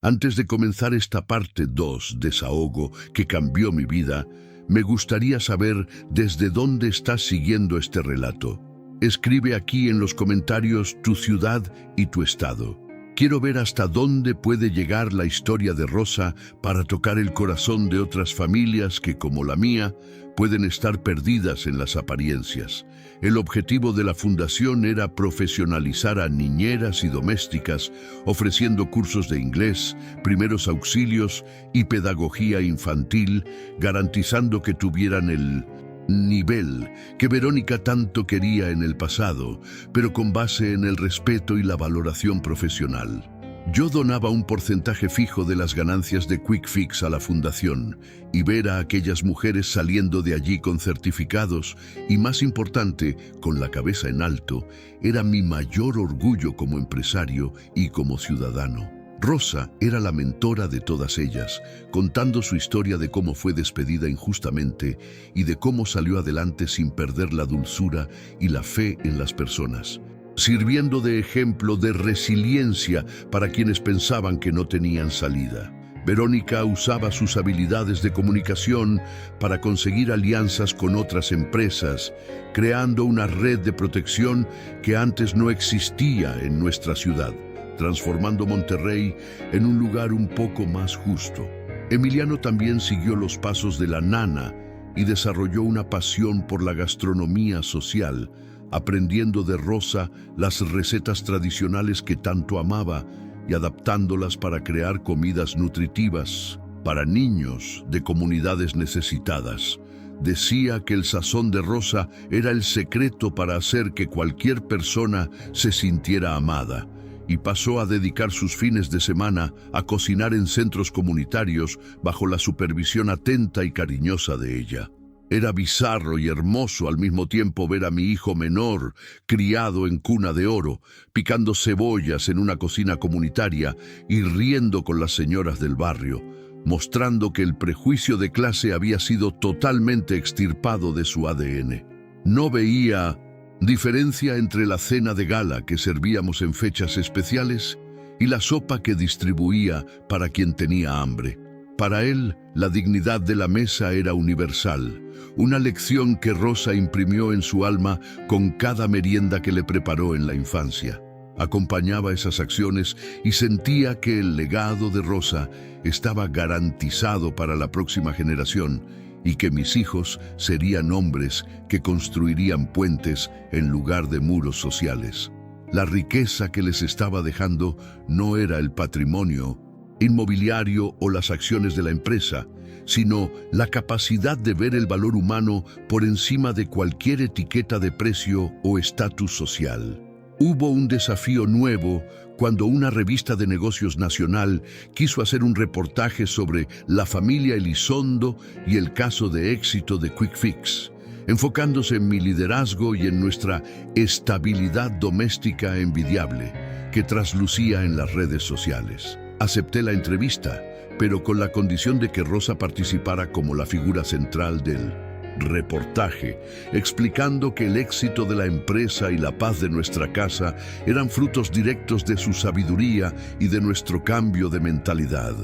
Antes de comenzar esta parte 2, desahogo, que cambió mi vida, me gustaría saber desde dónde estás siguiendo este relato. Escribe aquí en los comentarios tu ciudad y tu estado. Quiero ver hasta dónde puede llegar la historia de Rosa para tocar el corazón de otras familias que, como la mía, pueden estar perdidas en las apariencias. El objetivo de la fundación era profesionalizar a niñeras y domésticas, ofreciendo cursos de inglés, primeros auxilios y pedagogía infantil, garantizando que tuvieran el nivel que Verónica tanto quería en el pasado, pero con base en el respeto y la valoración profesional. Yo donaba un porcentaje fijo de las ganancias de Quick Fix a la fundación, y ver a aquellas mujeres saliendo de allí con certificados y, más importante, con la cabeza en alto, era mi mayor orgullo como empresario y como ciudadano. Rosa era la mentora de todas ellas, contando su historia de cómo fue despedida injustamente y de cómo salió adelante sin perder la dulzura y la fe en las personas, sirviendo de ejemplo de resiliencia para quienes pensaban que no tenían salida. Verónica usaba sus habilidades de comunicación para conseguir alianzas con otras empresas, creando una red de protección que antes no existía en nuestra ciudad, transformando Monterrey en un lugar un poco más justo. Emiliano también siguió los pasos de la nana y desarrolló una pasión por la gastronomía social, aprendiendo de Rosa las recetas tradicionales que tanto amaba y adaptándolas para crear comidas nutritivas para niños de comunidades necesitadas. Decía que el sazón de Rosa era el secreto para hacer que cualquier persona se sintiera amada, y pasó a dedicar sus fines de semana a cocinar en centros comunitarios bajo la supervisión atenta y cariñosa de ella. Era bizarro y hermoso al mismo tiempo ver a mi hijo menor, criado en cuna de oro, picando cebollas en una cocina comunitaria y riendo con las señoras del barrio, mostrando que el prejuicio de clase había sido totalmente extirpado de su ADN. No veía diferencia entre la cena de gala que servíamos en fechas especiales y la sopa que distribuía para quien tenía hambre. Para él, la dignidad de la mesa era universal, una lección que Rosa imprimió en su alma con cada merienda que le preparó en la infancia. Acompañaba esas acciones y sentía que el legado de Rosa estaba garantizado para la próxima generación y que mis hijos serían hombres que construirían puentes en lugar de muros sociales. La riqueza que les estaba dejando no era el patrimonio inmobiliario o las acciones de la empresa, sino la capacidad de ver el valor humano por encima de cualquier etiqueta de precio o estatus social. Hubo un desafío nuevo cuando una revista de negocios nacional quiso hacer un reportaje sobre la familia Elizondo y el caso de éxito de Quick Fix, enfocándose en mi liderazgo y en nuestra estabilidad doméstica envidiable que traslucía en las redes sociales. Acepté la entrevista, pero con la condición de que Rosa participara como la figura central del reportaje, explicando que el éxito de la empresa y la paz de nuestra casa eran frutos directos de su sabiduría y de nuestro cambio de mentalidad.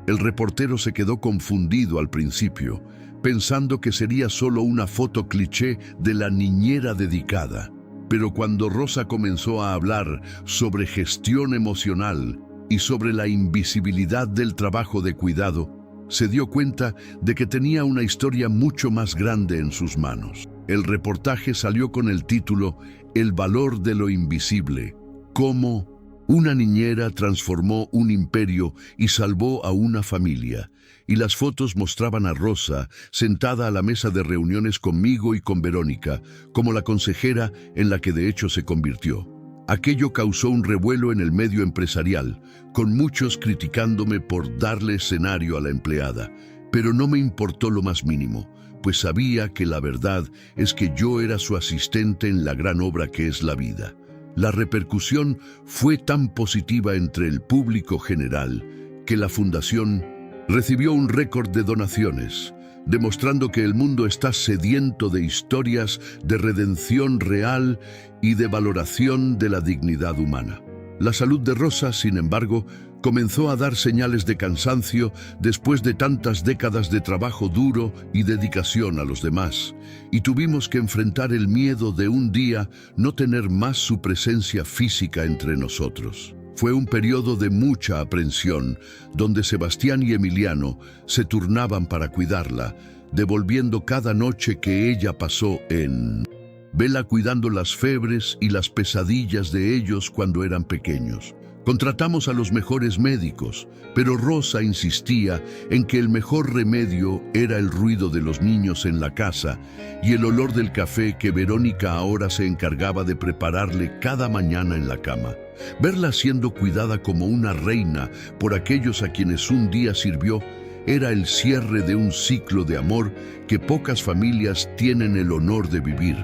El reportero se quedó confundido al principio, pensando que sería solo una foto cliché de la niñera dedicada. Pero cuando Rosa comenzó a hablar sobre gestión emocional y sobre la invisibilidad del trabajo de cuidado, se dio cuenta de que tenía una historia mucho más grande en sus manos. El reportaje salió con el título El valor de lo invisible, cómo una niñera transformó un imperio y salvó a una familia, y las fotos mostraban a Rosa sentada a la mesa de reuniones conmigo y con Verónica, como la consejera en la que de hecho se convirtió. Aquello causó un revuelo en el medio empresarial, con muchos criticándome por darle escenario a la empleada, pero no me importó lo más mínimo, pues sabía que la verdad es que yo era su asistente en la gran obra que es la vida. La repercusión fue tan positiva entre el público general que la fundación recibió un récord de donaciones, demostrando que el mundo está sediento de historias de redención real y de valoración de la dignidad humana. La salud de Rosa, sin embargo, Comenzó a dar señales de cansancio después de tantas décadas de trabajo duro y dedicación a los demás, y tuvimos que enfrentar el miedo de un día no tener más su presencia física entre nosotros. Fue un periodo de mucha aprensión, donde Sebastián y Emiliano se turnaban para cuidarla, devolviendo cada noche que ella pasó en vela cuidando las febres y las pesadillas de ellos cuando eran pequeños. Contratamos a los mejores médicos, pero Rosa insistía en que el mejor remedio era el ruido de los niños en la casa y el olor del café que Verónica ahora se encargaba de prepararle cada mañana en la cama. Verla siendo cuidada como una reina por aquellos a quienes un día sirvió era el cierre de un ciclo de amor que pocas familias tienen el honor de vivir,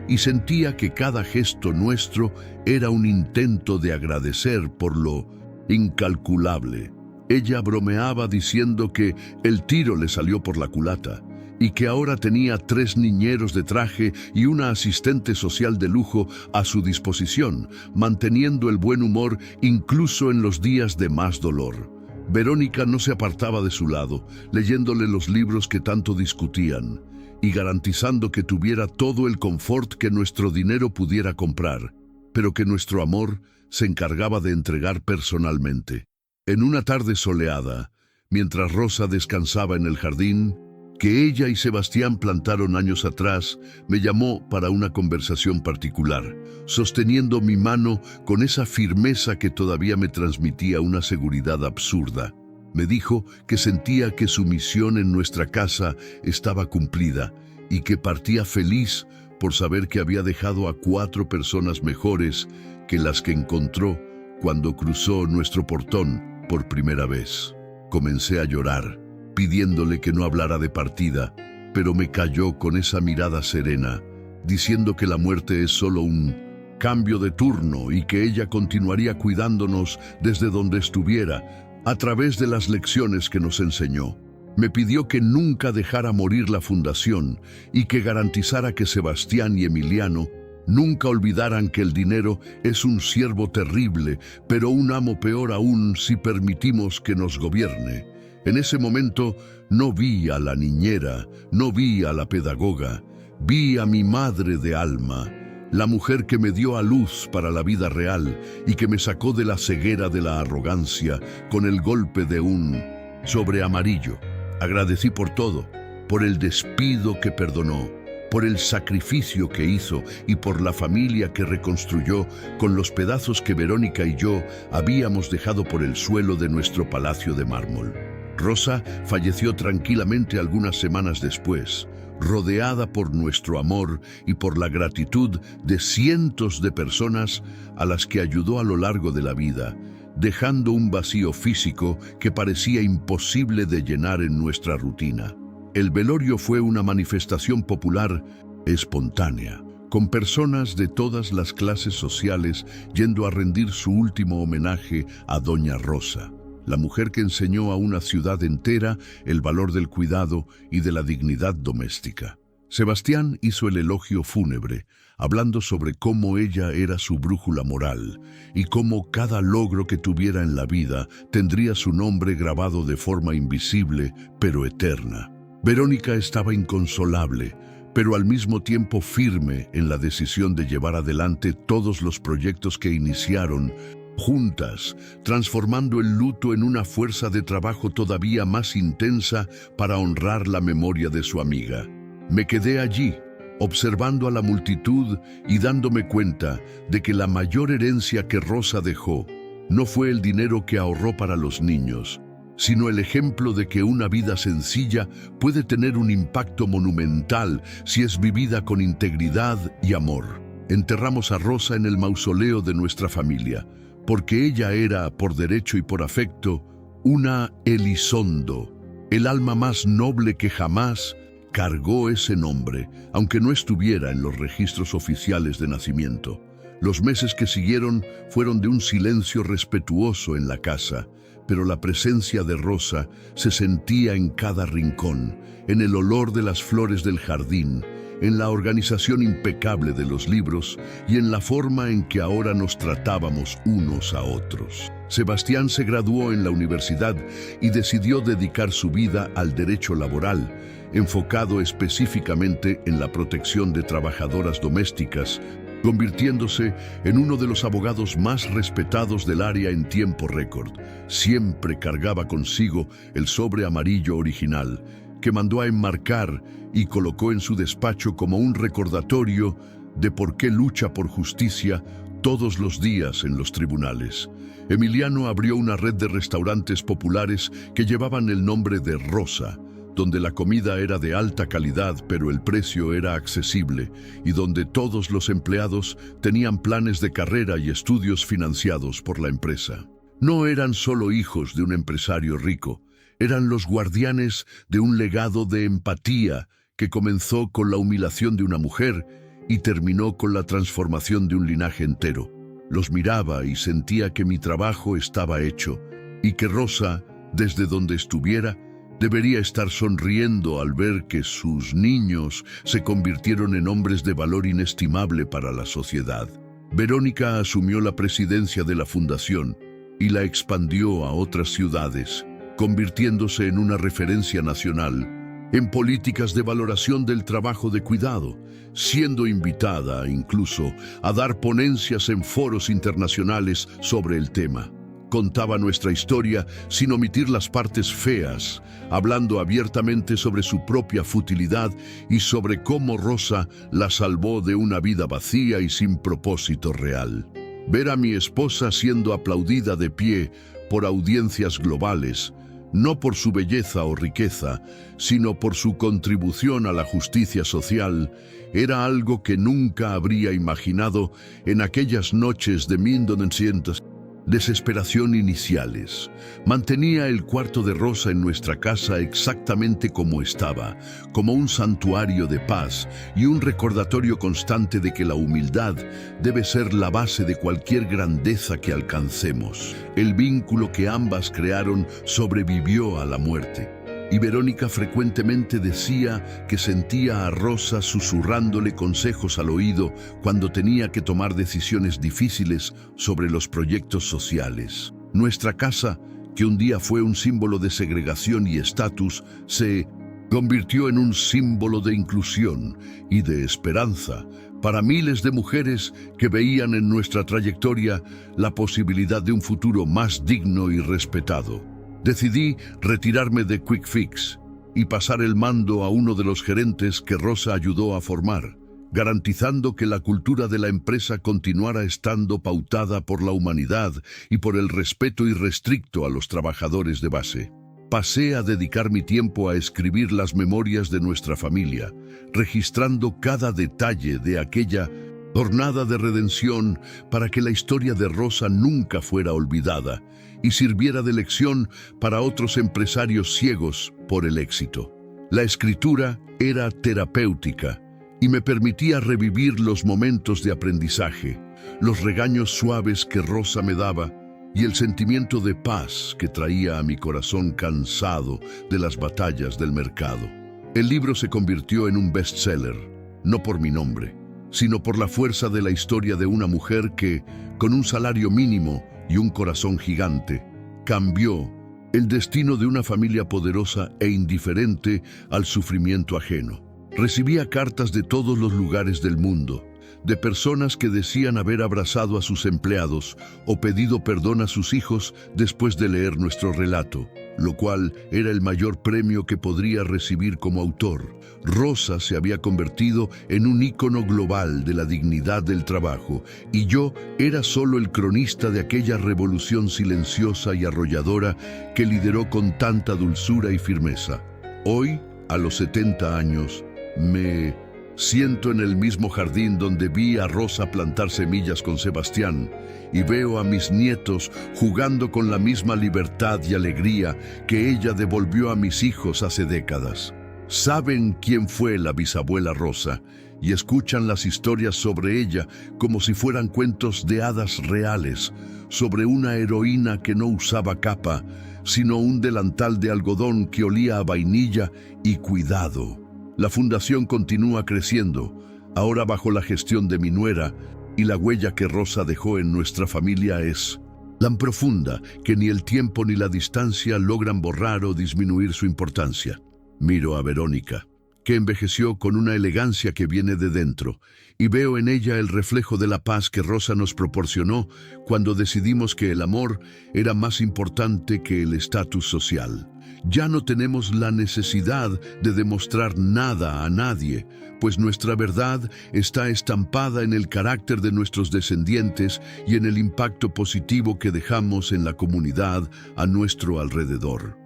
y sentía que cada gesto nuestro era un intento de agradecer por lo incalculable. Ella bromeaba diciendo que el tiro le salió por la culata y que ahora tenía 3 niñeros de traje y una asistente social de lujo a su disposición, manteniendo el buen humor incluso en los días de más dolor. Verónica no se apartaba de su lado, leyéndole los libros que tanto discutían y garantizando que tuviera todo el confort que nuestro dinero pudiera comprar, pero que nuestro amor se encargaba de entregar personalmente. En una tarde soleada, mientras Rosa descansaba en el jardín, que ella y Sebastián plantaron años atrás, me llamó para una conversación particular, sosteniendo mi mano con esa firmeza que todavía me transmitía una seguridad absurda. Me dijo que sentía que su misión en nuestra casa estaba cumplida y que partía feliz por saber que había dejado a 4 personas mejores que las que encontró cuando cruzó nuestro portón por primera vez. Comencé a llorar, pidiéndole que no hablara de partida, pero me calló con esa mirada serena, diciendo que la muerte es solo un cambio de turno y que ella continuaría cuidándonos desde donde estuviera, a través de las lecciones que nos enseñó. Me pidió que nunca dejara morir la fundación y que garantizara que Sebastián y Emiliano nunca olvidaran que el dinero es un siervo terrible, pero un amo peor aún si permitimos que nos gobierne. En ese momento no vi a la niñera, no vi a la pedagoga, vi a mi madre de alma, la mujer que me dio a luz para la vida real y que me sacó de la ceguera de la arrogancia con el golpe de un sobre amarillo. Agradecí por todo, por el despido que perdonó, por el sacrificio que hizo y por la familia que reconstruyó con los pedazos que Verónica y yo habíamos dejado por el suelo de nuestro palacio de mármol. Rosa falleció tranquilamente algunas semanas después, rodeada por nuestro amor y por la gratitud de cientos de personas a las que ayudó a lo largo de la vida, dejando un vacío físico que parecía imposible de llenar en nuestra rutina. El velorio fue una manifestación popular espontánea, con personas de todas las clases sociales yendo a rendir su último homenaje a Doña Rosa, la mujer que enseñó a una ciudad entera el valor del cuidado y de la dignidad doméstica. Sebastián hizo el elogio fúnebre, hablando sobre cómo ella era su brújula moral y cómo cada logro que tuviera en la vida tendría su nombre grabado de forma invisible, pero eterna. Verónica estaba inconsolable, pero al mismo tiempo firme en la decisión de llevar adelante todos los proyectos que iniciaron juntas, transformando el luto en una fuerza de trabajo todavía más intensa para honrar la memoria de su amiga. Me quedé allí, observando a la multitud y dándome cuenta de que la mayor herencia que Rosa dejó no fue el dinero que ahorró para los niños, sino el ejemplo de que una vida sencilla puede tener un impacto monumental si es vivida con integridad y amor. Enterramos a Rosa en el mausoleo de nuestra familia, porque ella era, por derecho y por afecto, una Elizondo, el alma más noble que jamás cargó ese nombre, aunque no estuviera en los registros oficiales de nacimiento. Los meses que siguieron fueron de un silencio respetuoso en la casa, pero la presencia de Rosa se sentía en cada rincón, en el olor de las flores del jardín, en la organización impecable de los libros y en la forma en que ahora nos tratábamos unos a otros. Sebastián se graduó en la universidad y decidió dedicar su vida al derecho laboral, enfocado específicamente en la protección de trabajadoras domésticas, convirtiéndose en uno de los abogados más respetados del área en tiempo récord. Siempre cargaba consigo el sobre amarillo original, que mandó a enmarcar y colocó en su despacho como un recordatorio de por qué lucha por justicia todos los días en los tribunales. Emiliano abrió una red de restaurantes populares que llevaban el nombre de Rosa, donde la comida era de alta calidad pero el precio era accesible y donde todos los empleados tenían planes de carrera y estudios financiados por la empresa. No eran solo hijos de un empresario rico, eran los guardianes de un legado de empatía que comenzó con la humillación de una mujer y terminó con la transformación de un linaje entero. Los miraba y sentía que mi trabajo estaba hecho y que Rosa, desde donde estuviera, debería estar sonriendo al ver que sus niños se convirtieron en hombres de valor inestimable para la sociedad. Verónica asumió la presidencia de la fundación y la expandió a otras ciudades, convirtiéndose en una referencia nacional en políticas de valoración del trabajo de cuidado, siendo invitada incluso a dar ponencias en foros internacionales sobre el tema. Contaba nuestra historia sin omitir las partes feas, hablando abiertamente sobre su propia futilidad y sobre cómo Rosa la salvó de una vida vacía y sin propósito real. Ver a mi esposa siendo aplaudida de pie por audiencias globales, no por su belleza o riqueza, sino por su contribución a la justicia social, era algo que nunca habría imaginado en aquellas noches de 1900. Desesperación iniciales. Mantenía el cuarto de Rosa en nuestra casa exactamente como estaba, como un santuario de paz y un recordatorio constante de que la humildad debe ser la base de cualquier grandeza que alcancemos. El vínculo que ambas crearon sobrevivió a la muerte. Y Verónica frecuentemente decía que sentía a Rosa susurrándole consejos al oído cuando tenía que tomar decisiones difíciles sobre los proyectos sociales. Nuestra casa, que un día fue un símbolo de segregación y estatus, se convirtió en un símbolo de inclusión y de esperanza para miles de mujeres que veían en nuestra trayectoria la posibilidad de un futuro más digno y respetado. Decidí retirarme de Quick Fix y pasar el mando a uno de los gerentes que Rosa ayudó a formar, garantizando que la cultura de la empresa continuara estando pautada por la humanidad y por el respeto irrestricto a los trabajadores de base. Pasé a dedicar mi tiempo a escribir las memorias de nuestra familia, registrando cada detalle de aquella jornada de redención para que la historia de Rosa nunca fuera olvidada y sirviera de lección para otros empresarios ciegos por el éxito. La escritura era terapéutica y me permitía revivir los momentos de aprendizaje, los regaños suaves que Rosa me daba y el sentimiento de paz que traía a mi corazón cansado de las batallas del mercado. El libro se convirtió en un bestseller, no por mi nombre, sino por la fuerza de la historia de una mujer que, con un salario mínimo y un corazón gigante, cambió el destino de una familia poderosa e indiferente al sufrimiento ajeno. Recibía cartas de todos los lugares del mundo, de personas que decían haber abrazado a sus empleados o pedido perdón a sus hijos después de leer nuestro relato, lo cual era el mayor premio que podría recibir como autor. Rosa se había convertido en un ícono global de la dignidad del trabajo, y yo era solo el cronista de aquella revolución silenciosa y arrolladora que lideró con tanta dulzura y firmeza. Hoy, a los 70 años, me siento en el mismo jardín donde vi a Rosa plantar semillas con Sebastián y veo a mis nietos jugando con la misma libertad y alegría que ella devolvió a mis hijos hace décadas. Saben quién fue la bisabuela Rosa y escuchan las historias sobre ella como si fueran cuentos de hadas reales, sobre una heroína que no usaba capa, sino un delantal de algodón que olía a vainilla y cuidado. La fundación continúa creciendo, ahora bajo la gestión de mi nuera, y la huella que Rosa dejó en nuestra familia es tan profunda que ni el tiempo ni la distancia logran borrar o disminuir su importancia. Miro a Verónica, que envejeció con una elegancia que viene de dentro, y veo en ella el reflejo de la paz que Rosa nos proporcionó cuando decidimos que el amor era más importante que el estatus social. Ya no tenemos la necesidad de demostrar nada a nadie, pues nuestra verdad está estampada en el carácter de nuestros descendientes y en el impacto positivo que dejamos en la comunidad a nuestro alrededor.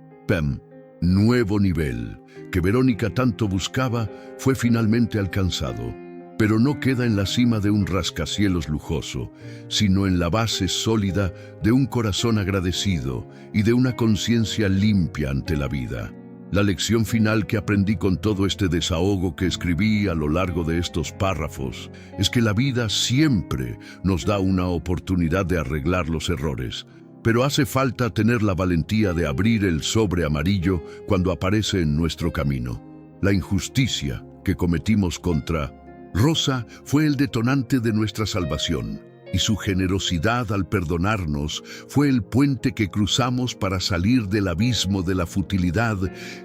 Nuevo nivel que Verónica tanto buscaba fue finalmente alcanzado, pero no queda en la cima de un rascacielos lujoso, sino en la base sólida de un corazón agradecido y de una conciencia limpia ante la vida. La lección final que aprendí con todo este desahogo que escribí a lo largo de estos párrafos es que la vida siempre nos da una oportunidad de arreglar los errores, pero hace falta tener la valentía de abrir el sobre amarillo cuando aparece en nuestro camino. La injusticia que cometimos contra Rosa fue el detonante de nuestra salvación, y su generosidad al perdonarnos fue el puente que cruzamos para salir del abismo de la futilidad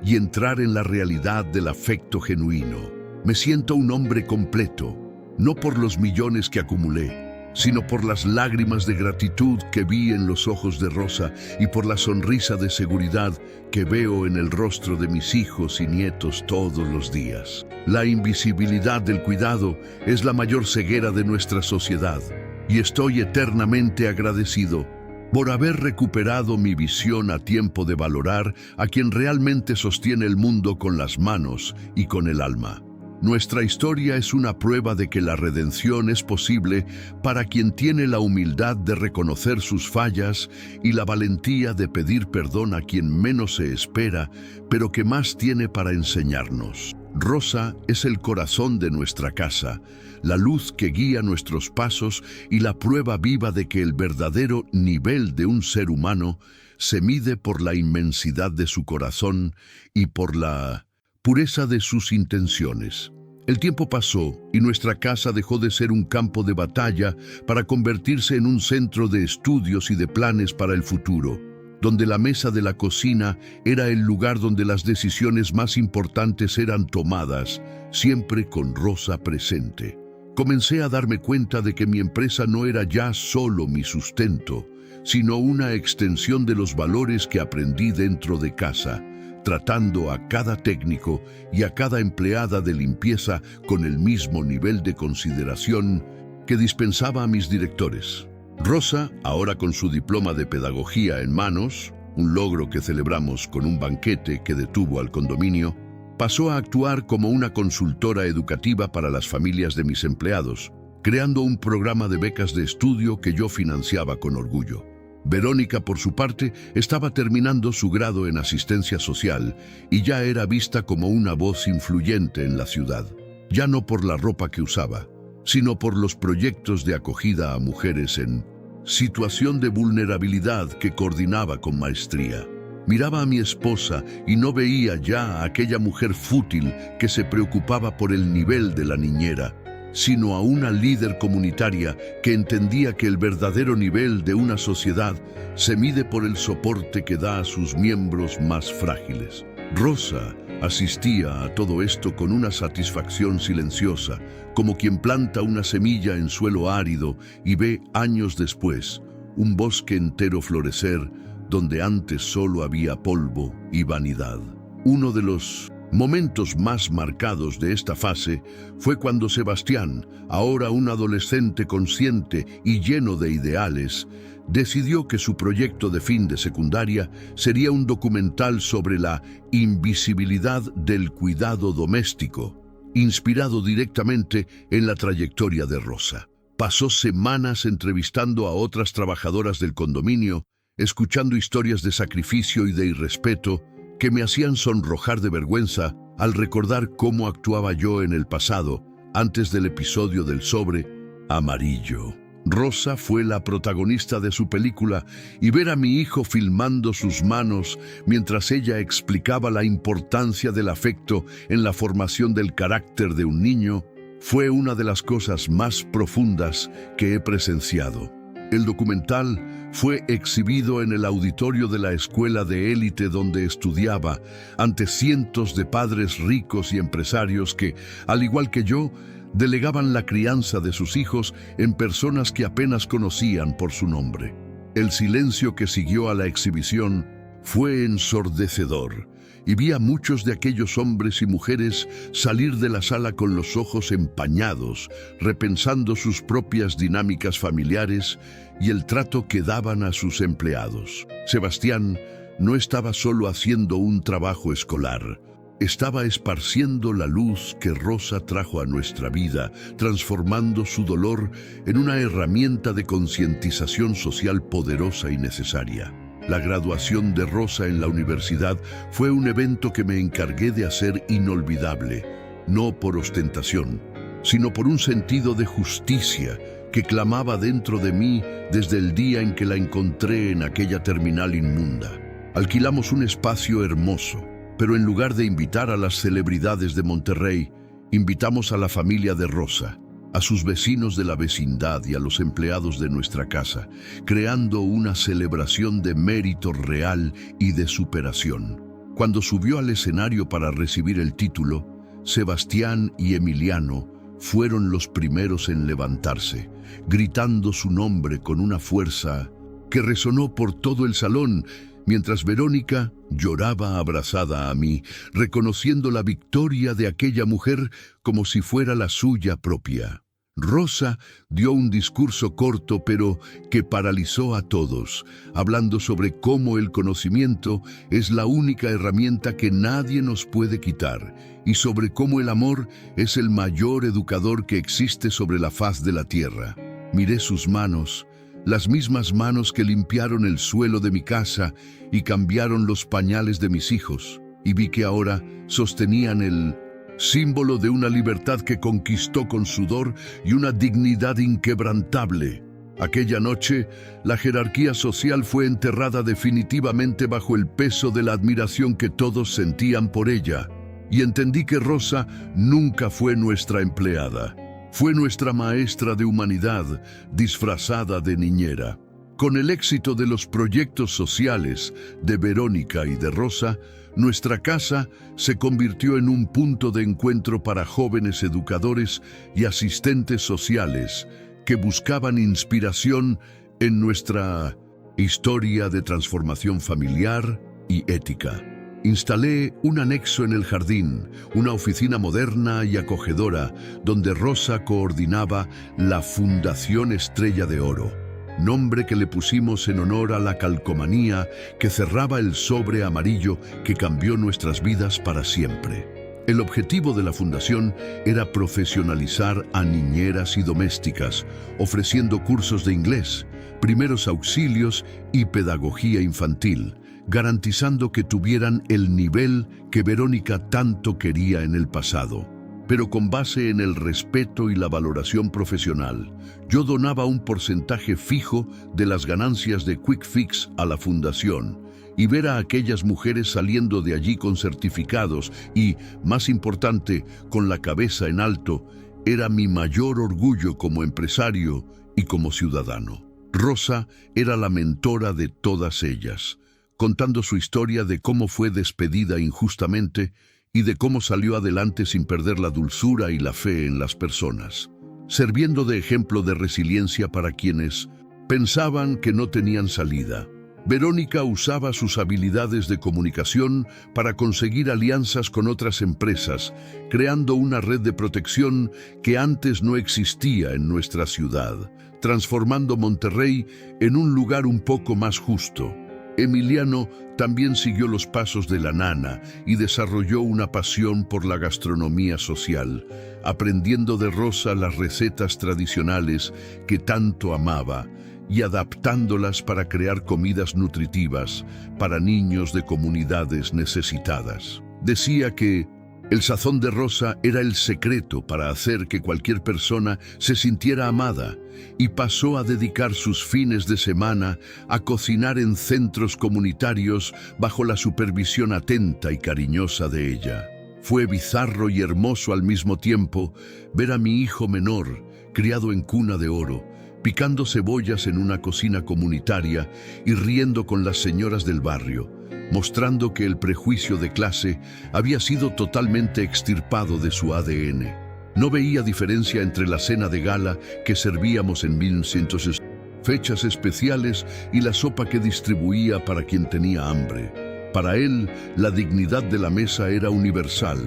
y entrar en la realidad del afecto genuino. Me siento un hombre completo, no por los millones que acumulé, sino por las lágrimas de gratitud que vi en los ojos de Rosa y por la sonrisa de seguridad que veo en el rostro de mis hijos y nietos todos los días. La invisibilidad del cuidado es la mayor ceguera de nuestra sociedad, y estoy eternamente agradecido por haber recuperado mi visión a tiempo de valorar a quien realmente sostiene el mundo con las manos y con el alma. Nuestra historia es una prueba de que la redención es posible para quien tiene la humildad de reconocer sus fallas y la valentía de pedir perdón a quien menos se espera, pero que más tiene para enseñarnos. Rosa es el corazón de nuestra casa, la luz que guía nuestros pasos y la prueba viva de que el verdadero nivel de un ser humano se mide por la inmensidad de su corazón y por la pureza de sus intenciones. El tiempo pasó y nuestra casa dejó de ser un campo de batalla para convertirse en un centro de estudios y de planes para el futuro, donde la mesa de la cocina era el lugar donde las decisiones más importantes eran tomadas, siempre con Rosa presente. Comencé a darme cuenta de que mi empresa no era ya solo mi sustento, sino una extensión de los valores que aprendí dentro de casa, tratando a cada técnico y a cada empleada de limpieza con el mismo nivel de consideración que dispensaba a mis directores. Rosa, ahora con su diploma de pedagogía en manos, un logro que celebramos con un banquete que detuvo al condominio, pasó a actuar como una consultora educativa para las familias de mis empleados, creando un programa de becas de estudio que yo financiaba con orgullo. Verónica, por su parte, estaba terminando su grado en asistencia social y ya era vista como una voz influyente en la ciudad, ya no por la ropa que usaba, sino por los proyectos de acogida a mujeres en situación de vulnerabilidad que coordinaba con maestría. Miraba a mi esposa y no veía ya a aquella mujer fútil que se preocupaba por el nivel de la niñera, sino a una líder comunitaria que entendía que el verdadero nivel de una sociedad se mide por el soporte que da a sus miembros más frágiles. Rosa asistía a todo esto con una satisfacción silenciosa, como quien planta una semilla en suelo árido y ve años después un bosque entero florecer donde antes solo había polvo y vanidad. Uno de los momentos más marcados de esta fase fue cuando Sebastián, ahora un adolescente consciente y lleno de ideales, decidió que su proyecto de fin de secundaria sería un documental sobre la invisibilidad del cuidado doméstico, inspirado directamente en la trayectoria de Rosa. Pasó semanas entrevistando a otras trabajadoras del condominio, escuchando historias de sacrificio y de irrespeto que me hacían sonrojar de vergüenza al recordar cómo actuaba yo en el pasado, antes del episodio del sobre amarillo. Rosa fue la protagonista de su película y ver a mi hijo filmando sus manos mientras ella explicaba la importancia del afecto en la formación del carácter de un niño fue una de las cosas más profundas que he presenciado. El documental Fue exhibido en el auditorio de la escuela de élite donde estudiaba, ante cientos de padres ricos y empresarios que, al igual que yo, delegaban la crianza de sus hijos en personas que apenas conocían por su nombre. El silencio que siguió a la exhibición fue ensordecedor, y vi a muchos de aquellos hombres y mujeres salir de la sala con los ojos empañados, repensando sus propias dinámicas familiares y el trato que daban a sus empleados. Sebastián no estaba solo haciendo un trabajo escolar, estaba esparciendo la luz que Rosa trajo a nuestra vida, transformando su dolor en una herramienta de concientización social poderosa y necesaria. La graduación de Rosa en la universidad fue un evento que me encargué de hacer inolvidable, no por ostentación, sino por un sentido de justicia que clamaba dentro de mí desde el día en que la encontré en aquella terminal inmunda. Alquilamos un espacio hermoso, pero en lugar de invitar a las celebridades de Monterrey, invitamos a la familia de Rosa, a sus vecinos de la vecindad y a los empleados de nuestra casa, creando una celebración de mérito real y de superación. Cuando subió al escenario para recibir el título, Sebastián y Emiliano fueron los primeros en levantarse, gritando su nombre con una fuerza que resonó por todo el salón, mientras Verónica lloraba abrazada a mí, reconociendo la victoria de aquella mujer como si fuera la suya propia. Rosa dio un discurso corto pero que paralizó a todos, hablando sobre cómo el conocimiento es la única herramienta que nadie nos puede quitar y sobre cómo el amor es el mayor educador que existe sobre la faz de la tierra. Miré sus manos, las mismas manos que limpiaron el suelo de mi casa y cambiaron los pañales de mis hijos, y vi que ahora sostenían el símbolo de una libertad que conquistó con sudor y una dignidad inquebrantable. Aquella noche, la jerarquía social fue enterrada definitivamente bajo el peso de la admiración que todos sentían por ella, y entendí que Rosa nunca fue nuestra empleada. Fue nuestra maestra de humanidad, disfrazada de niñera. Con el éxito de los proyectos sociales de Verónica y de Rosa, nuestra casa se convirtió en un punto de encuentro para jóvenes educadores y asistentes sociales que buscaban inspiración en nuestra historia de transformación familiar y ética. Instalé un anexo en el jardín, una oficina moderna y acogedora, donde Rosa coordinaba la Fundación Estrella de Oro, nombre que le pusimos en honor a la calcomanía que cerraba el sobre amarillo que cambió nuestras vidas para siempre. El objetivo de la fundación era profesionalizar a niñeras y domésticas, ofreciendo cursos de inglés, primeros auxilios y pedagogía infantil, garantizando que tuvieran el nivel que Verónica tanto quería en el pasado. Pero con base en el respeto y la valoración profesional, yo donaba un porcentaje fijo de las ganancias de Quick Fix a la fundación, y ver a aquellas mujeres saliendo de allí con certificados y, más importante, con la cabeza en alto, era mi mayor orgullo como empresario y como ciudadano. Rosa era la mentora de todas ellas, contando su historia de cómo fue despedida injustamente y de cómo salió adelante sin perder la dulzura y la fe en las personas, sirviendo de ejemplo de resiliencia para quienes pensaban que no tenían salida. Verónica usaba sus habilidades de comunicación para conseguir alianzas con otras empresas, creando una red de protección que antes no existía en nuestra ciudad, transformando Monterrey en un lugar un poco más justo. Emiliano también siguió los pasos de la nana y desarrolló una pasión por la gastronomía social, aprendiendo de Rosa las recetas tradicionales que tanto amaba y adaptándolas para crear comidas nutritivas para niños de comunidades necesitadas. Decía que el sazón de Rosa era el secreto para hacer que cualquier persona se sintiera amada, y pasó a dedicar sus fines de semana a cocinar en centros comunitarios bajo la supervisión atenta y cariñosa de ella. Fue bizarro y hermoso al mismo tiempo ver a mi hijo menor, criado en cuna de oro, picando cebollas en una cocina comunitaria y riendo con las señoras del barrio, mostrando que el prejuicio de clase había sido totalmente extirpado de su ADN. No veía diferencia entre la cena de gala que servíamos en 1960, fechas especiales y la sopa que distribuía para quien tenía hambre. Para él, la dignidad de la mesa era universal,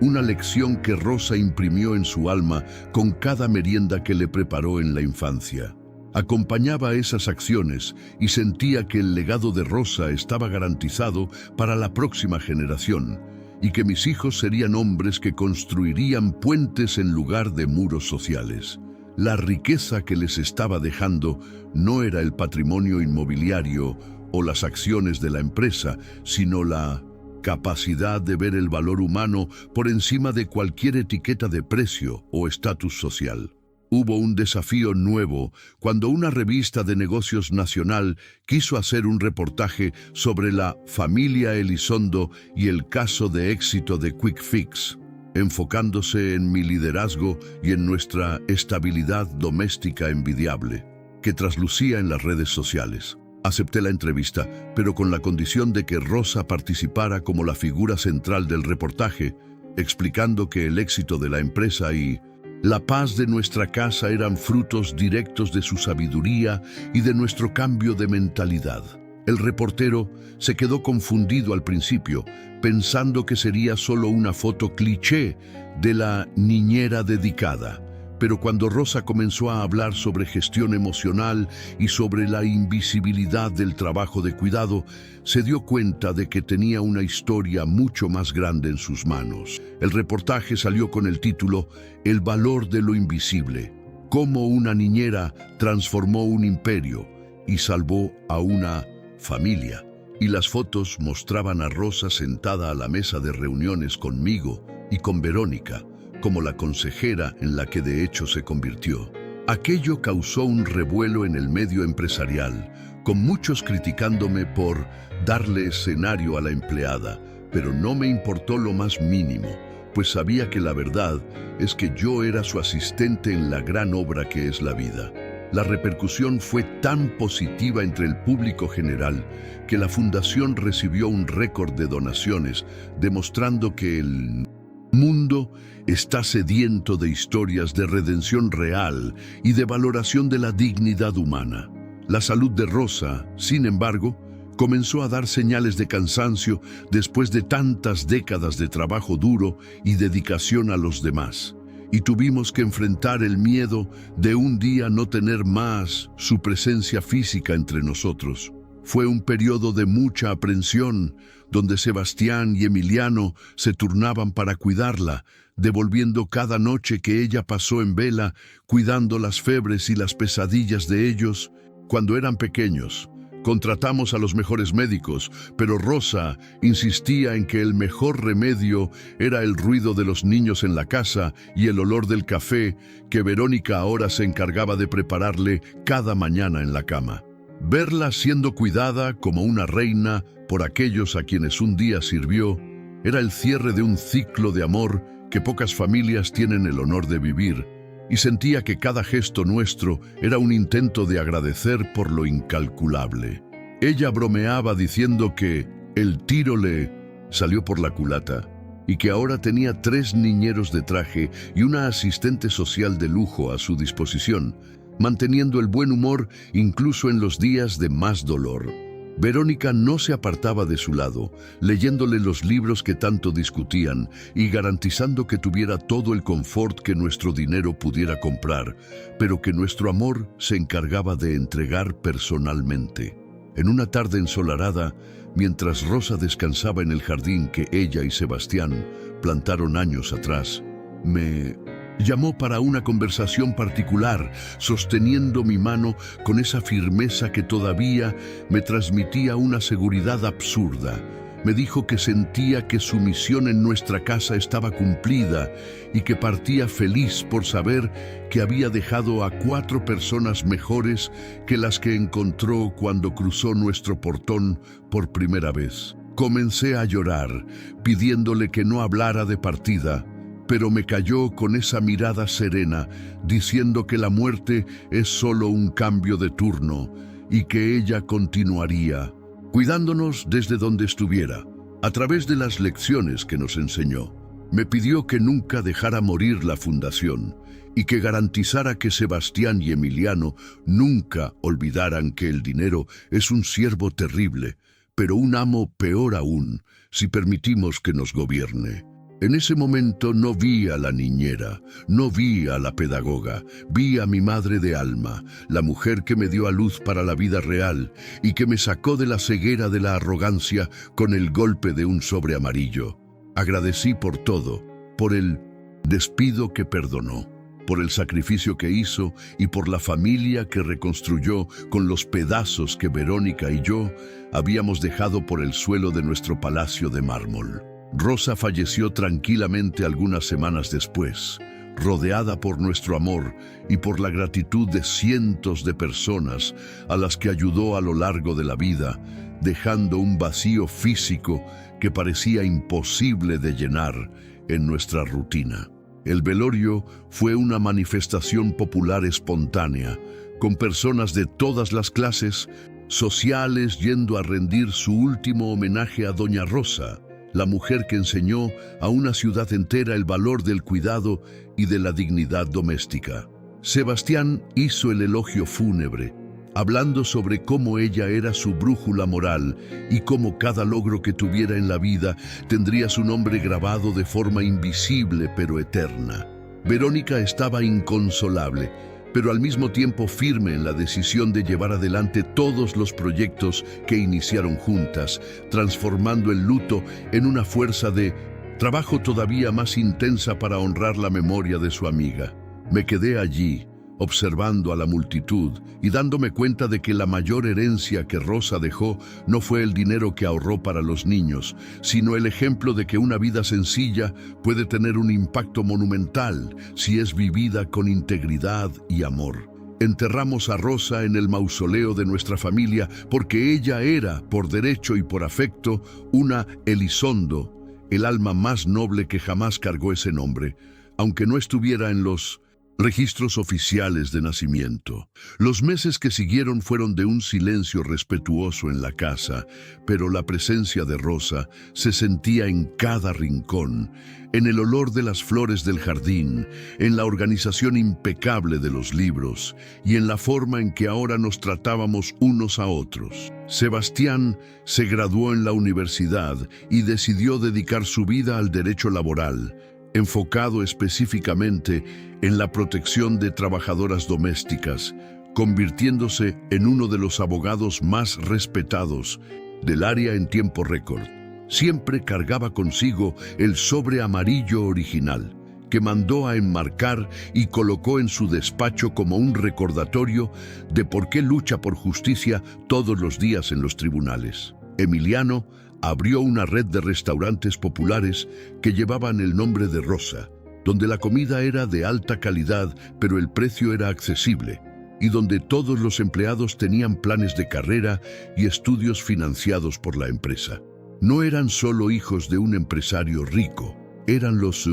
una lección que Rosa imprimió en su alma con cada merienda que le preparó en la infancia. Acompañaba esas acciones y sentía que el legado de Rosa estaba garantizado para la próxima generación y que mis hijos serían hombres que construirían puentes en lugar de muros sociales. La riqueza que les estaba dejando no era el patrimonio inmobiliario o las acciones de la empresa, sino la capacidad de ver el valor humano por encima de cualquier etiqueta de precio o estatus social. Hubo un desafío nuevo cuando una revista de negocios nacional quiso hacer un reportaje sobre la familia Elizondo y el caso de éxito de Quick Fix, enfocándose en mi liderazgo y en nuestra estabilidad doméstica envidiable, que traslucía en las redes sociales. Acepté la entrevista, pero con la condición de que Rosa participara como la figura central del reportaje, explicando que el éxito de la empresa y la paz de nuestra casa eran frutos directos de su sabiduría y de nuestro cambio de mentalidad. El reportero se quedó confundido al principio, pensando que sería solo una foto cliché de la niñera dedicada. Pero cuando Rosa comenzó a hablar sobre gestión emocional y sobre la invisibilidad del trabajo de cuidado, se dio cuenta de que tenía una historia mucho más grande en sus manos. El reportaje salió con el título El valor de lo invisible, cómo una niñera transformó un imperio y salvó a una familia. Y las fotos mostraban a Rosa sentada a la mesa de reuniones conmigo y con Verónica, como la consejera en la que de hecho se convirtió. Aquello causó un revuelo en el medio empresarial, con muchos criticándome por darle escenario a la empleada, pero no me importó lo más mínimo, pues sabía que la verdad es que yo era su asistente en la gran obra que es la vida. La repercusión fue tan positiva entre el público general que la fundación recibió un récord de donaciones, demostrando que el mundo está sediento de historias de redención real y de valoración de la dignidad humana. La salud de Rosa, sin embargo, comenzó a dar señales de cansancio después de tantas décadas de trabajo duro y dedicación a los demás. Y tuvimos que enfrentar el miedo de un día no tener más su presencia física entre nosotros. Fue un periodo de mucha aprensión, donde Sebastián y Emiliano se turnaban para cuidarla, devolviendo cada noche que ella pasó en vela, cuidando las febres y las pesadillas de ellos. Cuando eran pequeños, contratamos a los mejores médicos, pero Rosa insistía en que el mejor remedio era el ruido de los niños en la casa y el olor del café que Verónica ahora se encargaba de prepararle cada mañana en la cama. Verla siendo cuidada como una reina por aquellos a quienes un día sirvió era el cierre de un ciclo de amor que pocas familias tienen el honor de vivir, y sentía que cada gesto nuestro era un intento de agradecer por lo incalculable. Ella bromeaba diciendo que el tiro le salió por la culata y que ahora tenía 3 niñeros de traje y una asistente social de lujo a su disposición, manteniendo el buen humor incluso en los días de más dolor. Verónica no se apartaba de su lado, leyéndole los libros que tanto discutían y garantizando que tuviera todo el confort que nuestro dinero pudiera comprar, pero que nuestro amor se encargaba de entregar personalmente. En una tarde ensolarada, mientras Rosa descansaba en el jardín que ella y Sebastián plantaron años atrás, me llamó para una conversación particular, sosteniendo mi mano con esa firmeza que todavía me transmitía una seguridad absurda. Me dijo que sentía que su misión en nuestra casa estaba cumplida y que partía feliz por saber que había dejado a 4 personas mejores que las que encontró cuando cruzó nuestro portón por primera vez. Comencé a llorar, pidiéndole que no hablara de partida, pero me cayó con esa mirada serena, diciendo que la muerte es solo un cambio de turno y que ella continuaría, cuidándonos desde donde estuviera, a través de las lecciones que nos enseñó. Me pidió que nunca dejara morir la fundación y que garantizara que Sebastián y Emiliano nunca olvidaran que el dinero es un siervo terrible, pero un amo peor aún si permitimos que nos gobierne. En ese momento no vi a la niñera, no vi a la pedagoga, vi a mi madre de alma, la mujer que me dio a luz para la vida real y que me sacó de la ceguera de la arrogancia con el golpe de un sobre amarillo. Agradecí por todo, por el despido que perdonó, por el sacrificio que hizo y por la familia que reconstruyó con los pedazos que Verónica y yo habíamos dejado por el suelo de nuestro palacio de mármol. Rosa falleció tranquilamente algunas semanas después, rodeada por nuestro amor y por la gratitud de cientos de personas a las que ayudó a lo largo de la vida, dejando un vacío físico que parecía imposible de llenar en nuestra rutina. El velorio fue una manifestación popular espontánea, con personas de todas las clases sociales yendo a rendir su último homenaje a Doña Rosa, la mujer que enseñó a una ciudad entera el valor del cuidado y de la dignidad doméstica. Sebastián hizo el elogio fúnebre, hablando sobre cómo ella era su brújula moral y cómo cada logro que tuviera en la vida tendría su nombre grabado de forma invisible pero eterna. Verónica estaba inconsolable, pero al mismo tiempo firme en la decisión de llevar adelante todos los proyectos que iniciaron juntas, transformando el luto en una fuerza de trabajo todavía más intensa para honrar la memoria de su amiga. Me quedé allí, observando a la multitud y dándome cuenta de que la mayor herencia que Rosa dejó no fue el dinero que ahorró para los niños, sino el ejemplo de que una vida sencilla puede tener un impacto monumental si es vivida con integridad y amor. Enterramos a Rosa en el mausoleo de nuestra familia porque ella era, por derecho y por afecto, una Elizondo, el alma más noble que jamás cargó ese nombre, aunque no estuviera en los registros oficiales de nacimiento. Los meses que siguieron fueron de un silencio respetuoso en la casa, pero la presencia de Rosa se sentía en cada rincón, en el olor de las flores del jardín, en la organización impecable de los libros y en la forma en que ahora nos tratábamos unos a otros. Sebastián se graduó en la universidad y decidió dedicar su vida al derecho laboral, enfocado específicamente en la protección de trabajadoras domésticas, convirtiéndose en uno de los abogados más respetados del área en tiempo récord. Siempre cargaba consigo el sobre amarillo original, que mandó a enmarcar y colocó en su despacho como un recordatorio de por qué lucha por justicia todos los días en los tribunales. Emiliano abrió una red de restaurantes populares que llevaban el nombre de Rosa, donde la comida era de alta calidad, pero el precio era accesible, y donde todos los empleados tenían planes de carrera y estudios financiados por la empresa. No eran solo hijos de un empresario rico, eran los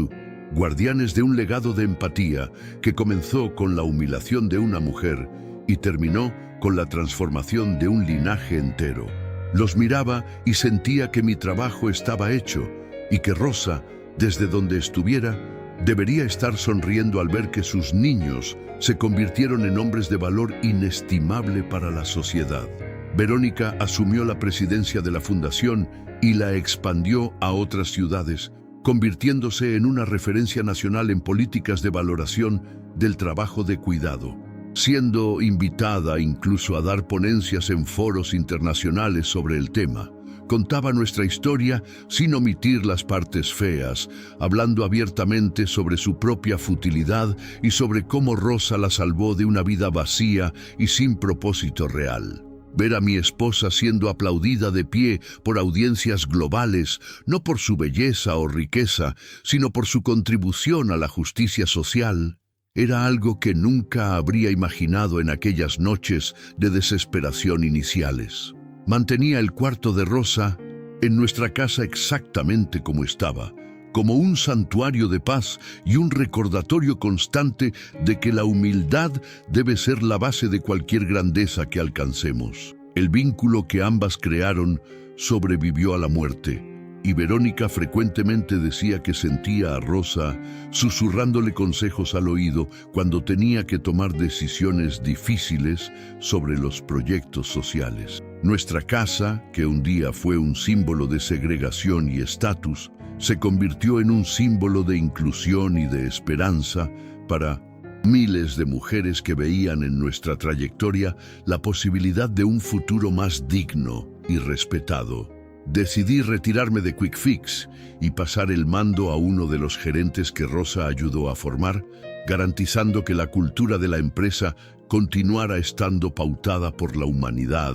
guardianes de un legado de empatía que comenzó con la humillación de una mujer y terminó con la transformación de un linaje entero. Los miraba y sentía que mi trabajo estaba hecho y que Rosa, desde donde estuviera, debería estar sonriendo al ver que sus niños se convirtieron en hombres de valor inestimable para la sociedad. Verónica asumió la presidencia de la fundación y la expandió a otras ciudades, convirtiéndose en una referencia nacional en políticas de valoración del trabajo de cuidado, siendo invitada incluso a dar ponencias en foros internacionales sobre el tema. Contaba nuestra historia sin omitir las partes feas, hablando abiertamente sobre su propia futilidad y sobre cómo Rosa la salvó de una vida vacía y sin propósito real. Ver a mi esposa siendo aplaudida de pie por audiencias globales, no por su belleza o riqueza, sino por su contribución a la justicia social, era algo que nunca habría imaginado en aquellas noches de desesperación iniciales. Mantenía el cuarto de Rosa en nuestra casa exactamente como estaba, como un santuario de paz y un recordatorio constante de que la humildad debe ser la base de cualquier grandeza que alcancemos. El vínculo que ambas crearon sobrevivió a la muerte, y Verónica frecuentemente decía que sentía a Rosa susurrándole consejos al oído cuando tenía que tomar decisiones difíciles sobre los proyectos sociales. Nuestra casa, que un día fue un símbolo de segregación y estatus, se convirtió en un símbolo de inclusión y de esperanza para miles de mujeres que veían en nuestra trayectoria la posibilidad de un futuro más digno y respetado. Decidí retirarme de Quick Fix y pasar el mando a uno de los gerentes que Rosa ayudó a formar, garantizando que la cultura de la empresa continuara estando pautada por la humanidad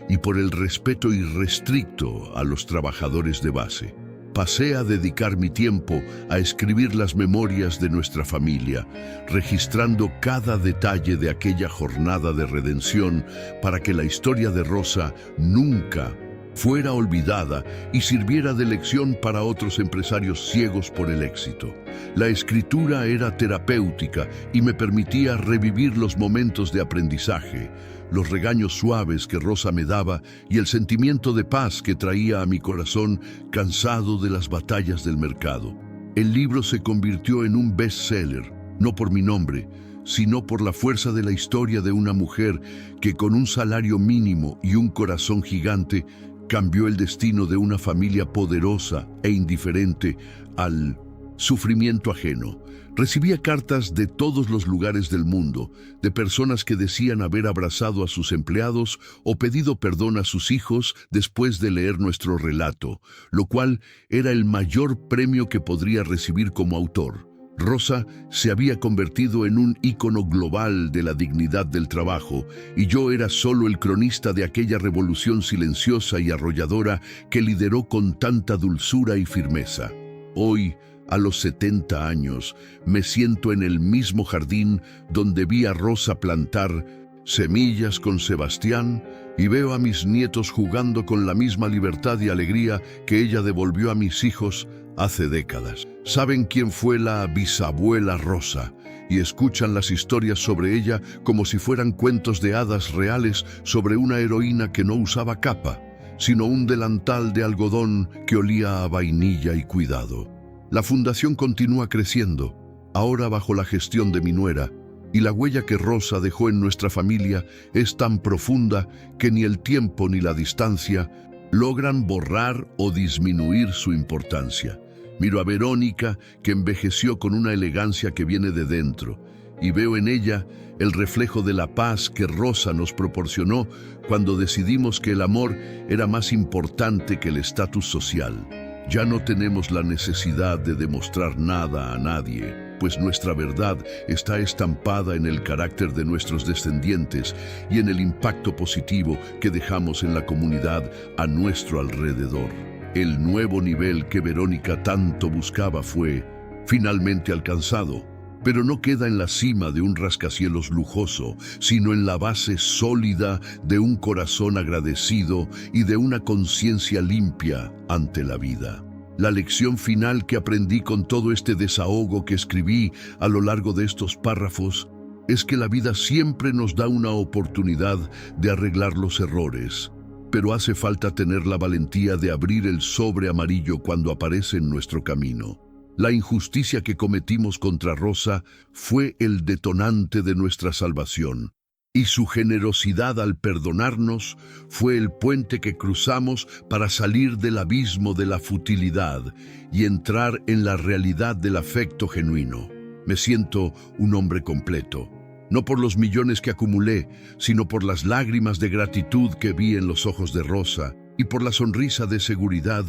y por el respeto irrestricto a los trabajadores de base. Pasé a dedicar mi tiempo a escribir las memorias de nuestra familia, registrando cada detalle de aquella jornada de redención para que la historia de Rosa nunca fuera olvidada y sirviera de lección para otros empresarios ciegos por el éxito. La escritura era terapéutica y me permitía revivir los momentos de aprendizaje, los regaños suaves que Rosa me daba y el sentimiento de paz que traía a mi corazón cansado de las batallas del mercado. El libro se convirtió en un bestseller, no por mi nombre, sino por la fuerza de la historia de una mujer que con un salario mínimo y un corazón gigante cambió el destino de una familia poderosa e indiferente al sufrimiento ajeno. Recibía cartas de todos los lugares del mundo, de personas que decían haber abrazado a sus empleados o pedido perdón a sus hijos después de leer nuestro relato, lo cual era el mayor premio que podría recibir como autor. Rosa se había convertido en un ícono global de la dignidad del trabajo, y yo era solo el cronista de aquella revolución silenciosa y arrolladora que lideró con tanta dulzura y firmeza. Hoy, a los 70 años, me siento en el mismo jardín donde vi a Rosa plantar semillas con Sebastián y veo a mis nietos jugando con la misma libertad y alegría que ella devolvió a mis hijos hace décadas. Saben quién fue la bisabuela Rosa y escuchan las historias sobre ella como si fueran cuentos de hadas reales sobre una heroína que no usaba capa, sino un delantal de algodón que olía a vainilla y cuidado. La fundación continúa creciendo, ahora bajo la gestión de mi nuera, y la huella que Rosa dejó en nuestra familia es tan profunda que ni el tiempo ni la distancia logran borrar o disminuir su importancia. Miro a Verónica, que envejeció con una elegancia que viene de dentro, y veo en ella el reflejo de la paz que Rosa nos proporcionó cuando decidimos que el amor era más importante que el estatus social. Ya no tenemos la necesidad de demostrar nada a nadie, pues nuestra verdad está estampada en el carácter de nuestros descendientes y en el impacto positivo que dejamos en la comunidad a nuestro alrededor. El nuevo nivel que Verónica tanto buscaba fue finalmente alcanzado, pero no queda en la cima de un rascacielos lujoso, sino en la base sólida de un corazón agradecido y de una conciencia limpia ante la vida. La lección final que aprendí con todo este desahogo que escribí a lo largo de estos párrafos es que la vida siempre nos da una oportunidad de arreglar los errores, pero hace falta tener la valentía de abrir el sobre amarillo cuando aparece en nuestro camino. La injusticia que cometimos contra Rosa fue el detonante de nuestra salvación, y su generosidad al perdonarnos fue el puente que cruzamos para salir del abismo de la futilidad y entrar en la realidad del afecto genuino. Me siento un hombre completo, no por los millones que acumulé, sino por las lágrimas de gratitud que vi en los ojos de Rosa y por la sonrisa de seguridad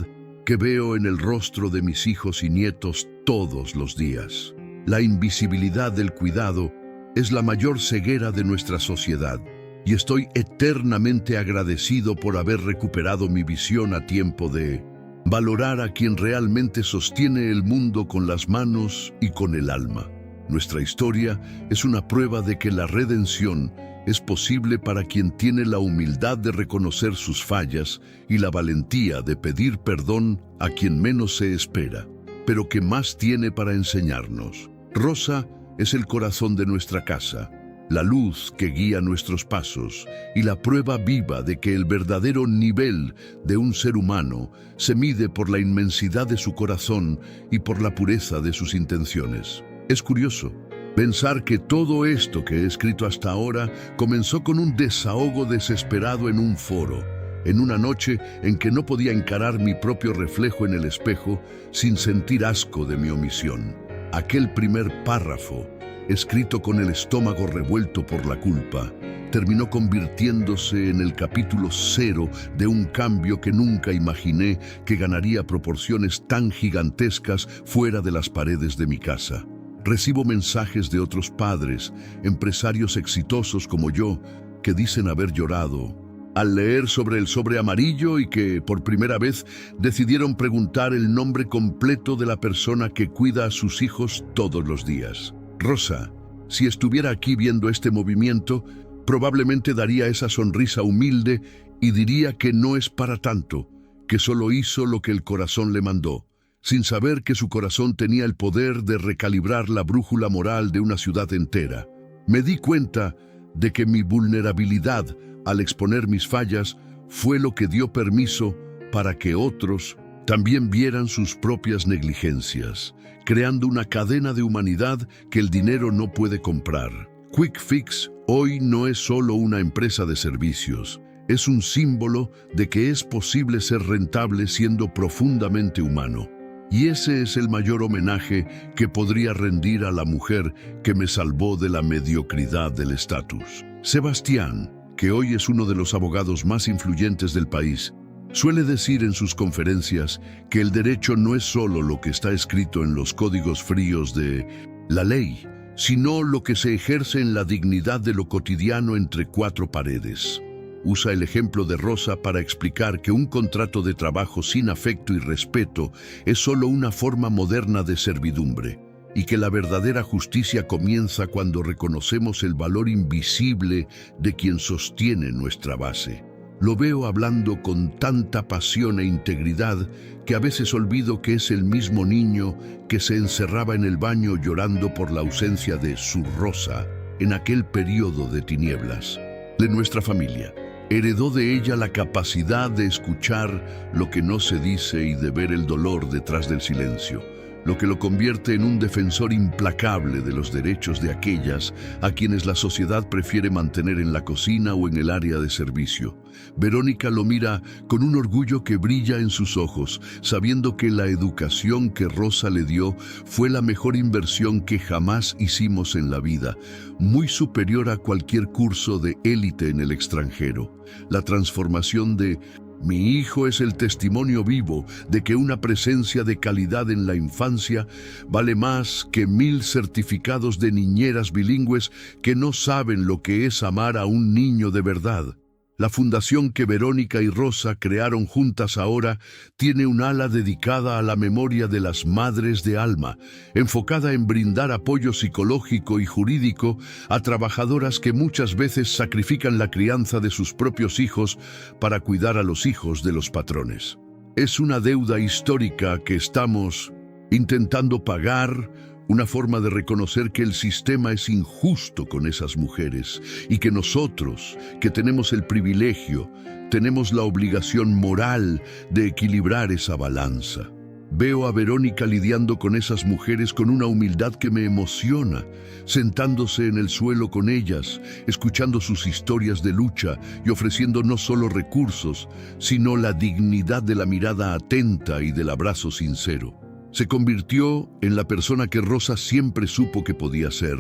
que veo en el rostro de mis hijos y nietos todos los días. La invisibilidad del cuidado es la mayor ceguera de nuestra sociedad, y estoy eternamente agradecido por haber recuperado mi visión a tiempo de valorar a quien realmente sostiene el mundo con las manos y con el alma. Nuestra historia es una prueba de que la redención es posible para quien tiene la humildad de reconocer sus fallas y la valentía de pedir perdón a quien menos se espera. pero que más tiene para enseñarnos. Rosa es el corazón de nuestra casa, la luz que guía nuestros pasos y la prueba viva de que el verdadero nivel de un ser humano se mide por la inmensidad de su corazón y por la pureza de sus intenciones. Es curioso pensar que todo esto que he escrito hasta ahora comenzó con un desahogo desesperado en un foro, en una noche en que no podía encarar mi propio reflejo en el espejo sin sentir asco de mi omisión. Aquel primer párrafo, escrito con el estómago revuelto por la culpa, terminó convirtiéndose en el capítulo 0 de un cambio que nunca imaginé que ganaría proporciones tan gigantescas fuera de las paredes de mi casa. Recibo mensajes de otros padres, empresarios exitosos como yo, que dicen haber llorado al leer sobre el sobre amarillo y que, por primera vez, decidieron preguntar el nombre completo de la persona que cuida a sus hijos todos los días. Rosa, si estuviera aquí viendo este movimiento, probablemente daría esa sonrisa humilde y diría que no es para tanto, que solo hizo lo que el corazón le mandó, sin saber que su corazón tenía el poder de recalibrar la brújula moral de una ciudad entera. Me di cuenta de que mi vulnerabilidad al exponer mis fallas fue lo que dio permiso para que otros también vieran sus propias negligencias, creando una cadena de humanidad que el dinero no puede comprar. Quick Fix hoy no es solo una empresa de servicios, es un símbolo de que es posible ser rentable siendo profundamente humano. Y ese es el mayor homenaje que podría rendir a la mujer que me salvó de la mediocridad del estatus. Sebastián, que hoy es uno de los abogados más influyentes del país, suele decir en sus conferencias que el derecho no es solo lo que está escrito en los códigos fríos de la ley, sino lo que se ejerce en la dignidad de lo cotidiano entre cuatro paredes. Usa el ejemplo de Rosa para explicar que un contrato de trabajo sin afecto y respeto es solo una forma moderna de servidumbre, y que la verdadera justicia comienza cuando reconocemos el valor invisible de quien sostiene nuestra base. Lo veo hablando con tanta pasión e integridad que a veces olvido que es el mismo niño que se encerraba en el baño llorando por la ausencia de su Rosa en aquel periodo de tinieblas. De nuestra familia, heredó de ella la capacidad de escuchar lo que no se dice y de ver el dolor detrás del silencio, lo que lo convierte en un defensor implacable de los derechos de aquellas a quienes la sociedad prefiere mantener en la cocina o en el área de servicio. Verónica lo mira con un orgullo que brilla en sus ojos, sabiendo que la educación que Rosa le dio fue la mejor inversión que jamás hicimos en la vida, muy superior a cualquier curso de élite en el extranjero. La transformación de mi hijo es el testimonio vivo de que una presencia de calidad en la infancia vale más que 1000 certificados de niñeras bilingües que no saben lo que es amar a un niño de verdad. La fundación que Verónica y Rosa crearon juntas ahora tiene un ala dedicada a la memoria de las madres de alma, enfocada en brindar apoyo psicológico y jurídico a trabajadoras que muchas veces sacrifican la crianza de sus propios hijos para cuidar a los hijos de los patrones. Es una deuda histórica que estamos intentando pagar, una forma de reconocer que el sistema es injusto con esas mujeres y que nosotros, que tenemos el privilegio, tenemos la obligación moral de equilibrar esa balanza. Veo a Verónica lidiando con esas mujeres con una humildad que me emociona, sentándose en el suelo con ellas, escuchando sus historias de lucha y ofreciendo no solo recursos, sino la dignidad de la mirada atenta y del abrazo sincero. Se convirtió en la persona que Rosa siempre supo que podía ser,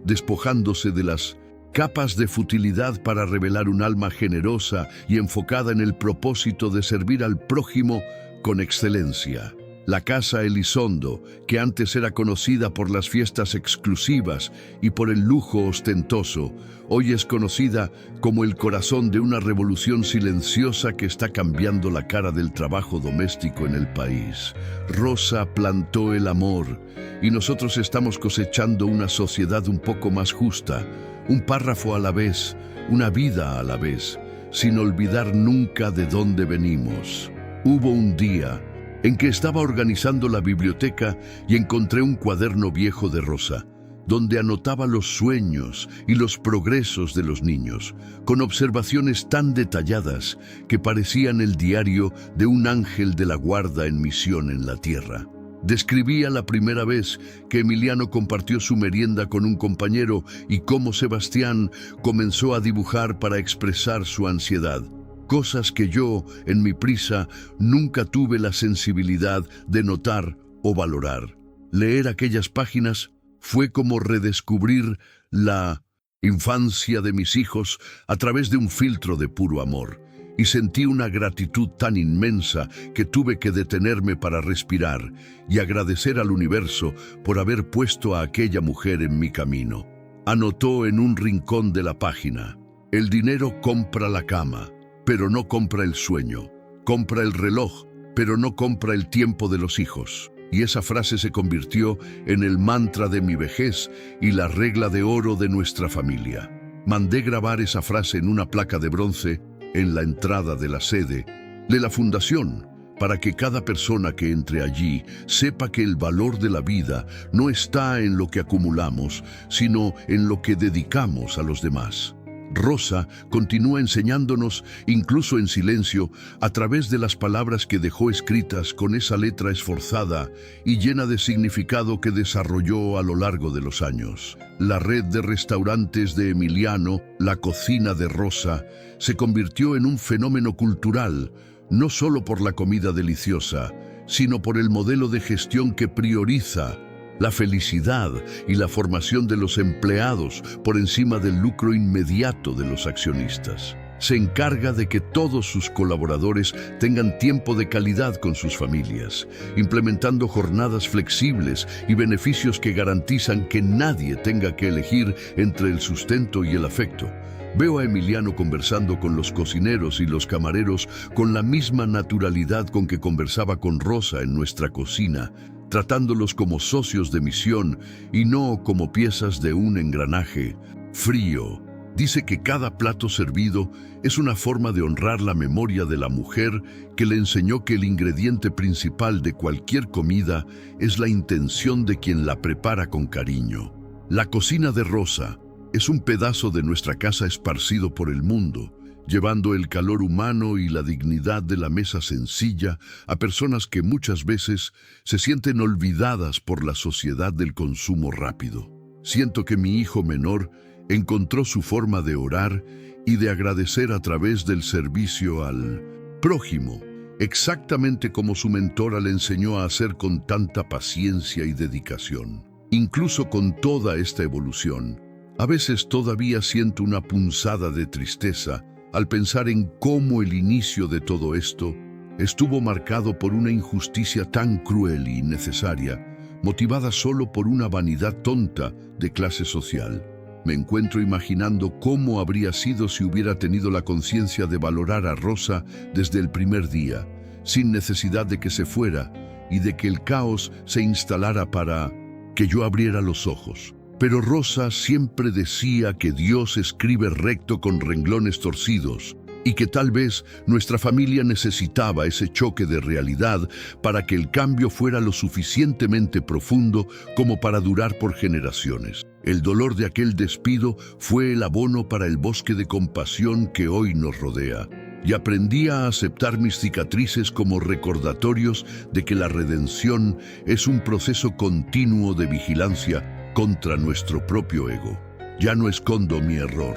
despojándose de las capas de futilidad para revelar un alma generosa y enfocada en el propósito de servir al prójimo con excelencia. La Casa Elizondo, que antes era conocida por las fiestas exclusivas y por el lujo ostentoso, hoy es conocida como el corazón de una revolución silenciosa que está cambiando la cara del trabajo doméstico en el país. Rosa plantó el amor y nosotros estamos cosechando una sociedad un poco más justa, un párrafo a la vez, una vida a la vez, sin olvidar nunca de dónde venimos. Hubo un día en que estaba organizando la biblioteca y encontré un cuaderno viejo de Rosa, donde anotaba los sueños y los progresos de los niños, con observaciones tan detalladas que parecían el diario de un ángel de la guarda en misión en la tierra. Describía la primera vez que Emiliano compartió su merienda con un compañero y cómo Sebastián comenzó a dibujar para expresar su ansiedad. Cosas que yo, en mi prisa, nunca tuve la sensibilidad de notar o valorar. Leer aquellas páginas fue como redescubrir la infancia de mis hijos a través de un filtro de puro amor. Y sentí una gratitud tan inmensa que tuve que detenerme para respirar y agradecer al universo por haber puesto a aquella mujer en mi camino. Anotó en un rincón de la página: el dinero compra la cama, pero no compra el sueño. Compra el reloj, pero no compra el tiempo de los hijos. Y esa frase se convirtió en el mantra de mi vejez y la regla de oro de nuestra familia. Mandé grabar esa frase en una placa de bronce en la entrada de la sede de la fundación, para que cada persona que entre allí sepa que el valor de la vida no está en lo que acumulamos, sino en lo que dedicamos a los demás. Rosa continúa enseñándonos, incluso en silencio, a través de las palabras que dejó escritas con esa letra esforzada y llena de significado que desarrolló a lo largo de los años. La red de restaurantes de Emiliano, la cocina de Rosa, se convirtió en un fenómeno cultural, no solo por la comida deliciosa, sino por el modelo de gestión que prioriza la felicidad y la formación de los empleados por encima del lucro inmediato de los accionistas. Se encarga de que todos sus colaboradores tengan tiempo de calidad con sus familias, implementando jornadas flexibles y beneficios que garantizan que nadie tenga que elegir entre el sustento y el afecto. Veo a Emiliano conversando con los cocineros y los camareros con la misma naturalidad con que conversaba con Rosa en nuestra cocina, tratándolos como socios de misión y no como piezas de un engranaje frío. Dice que cada plato servido es una forma de honrar la memoria de la mujer que le enseñó que el ingrediente principal de cualquier comida es la intención de quien la prepara con cariño. La cocina de Rosa es un pedazo de nuestra casa esparcido por el mundo, llevando el calor humano y la dignidad de la mesa sencilla a personas que muchas veces se sienten olvidadas por la sociedad del consumo rápido. Siento que mi hijo menor encontró su forma de orar y de agradecer a través del servicio al prójimo, exactamente como su mentora le enseñó a hacer con tanta paciencia y dedicación. Incluso con toda esta evolución, a veces todavía siento una punzada de tristeza al pensar en cómo el inicio de todo esto estuvo marcado por una injusticia tan cruel y innecesaria, motivada solo por una vanidad tonta de clase social. Me encuentro imaginando cómo habría sido si hubiera tenido la conciencia de valorar a Rosa desde el primer día, sin necesidad de que se fuera y de que el caos se instalara para que yo abriera los ojos. Pero Rosa siempre decía que Dios escribe recto con renglones torcidos y que tal vez nuestra familia necesitaba ese choque de realidad para que el cambio fuera lo suficientemente profundo como para durar por generaciones. El dolor de aquel despido fue el abono para el bosque de compasión que hoy nos rodea. Y aprendí a aceptar mis cicatrices como recordatorios de que la redención es un proceso continuo de vigilancia contra nuestro propio ego. Ya no escondo mi error.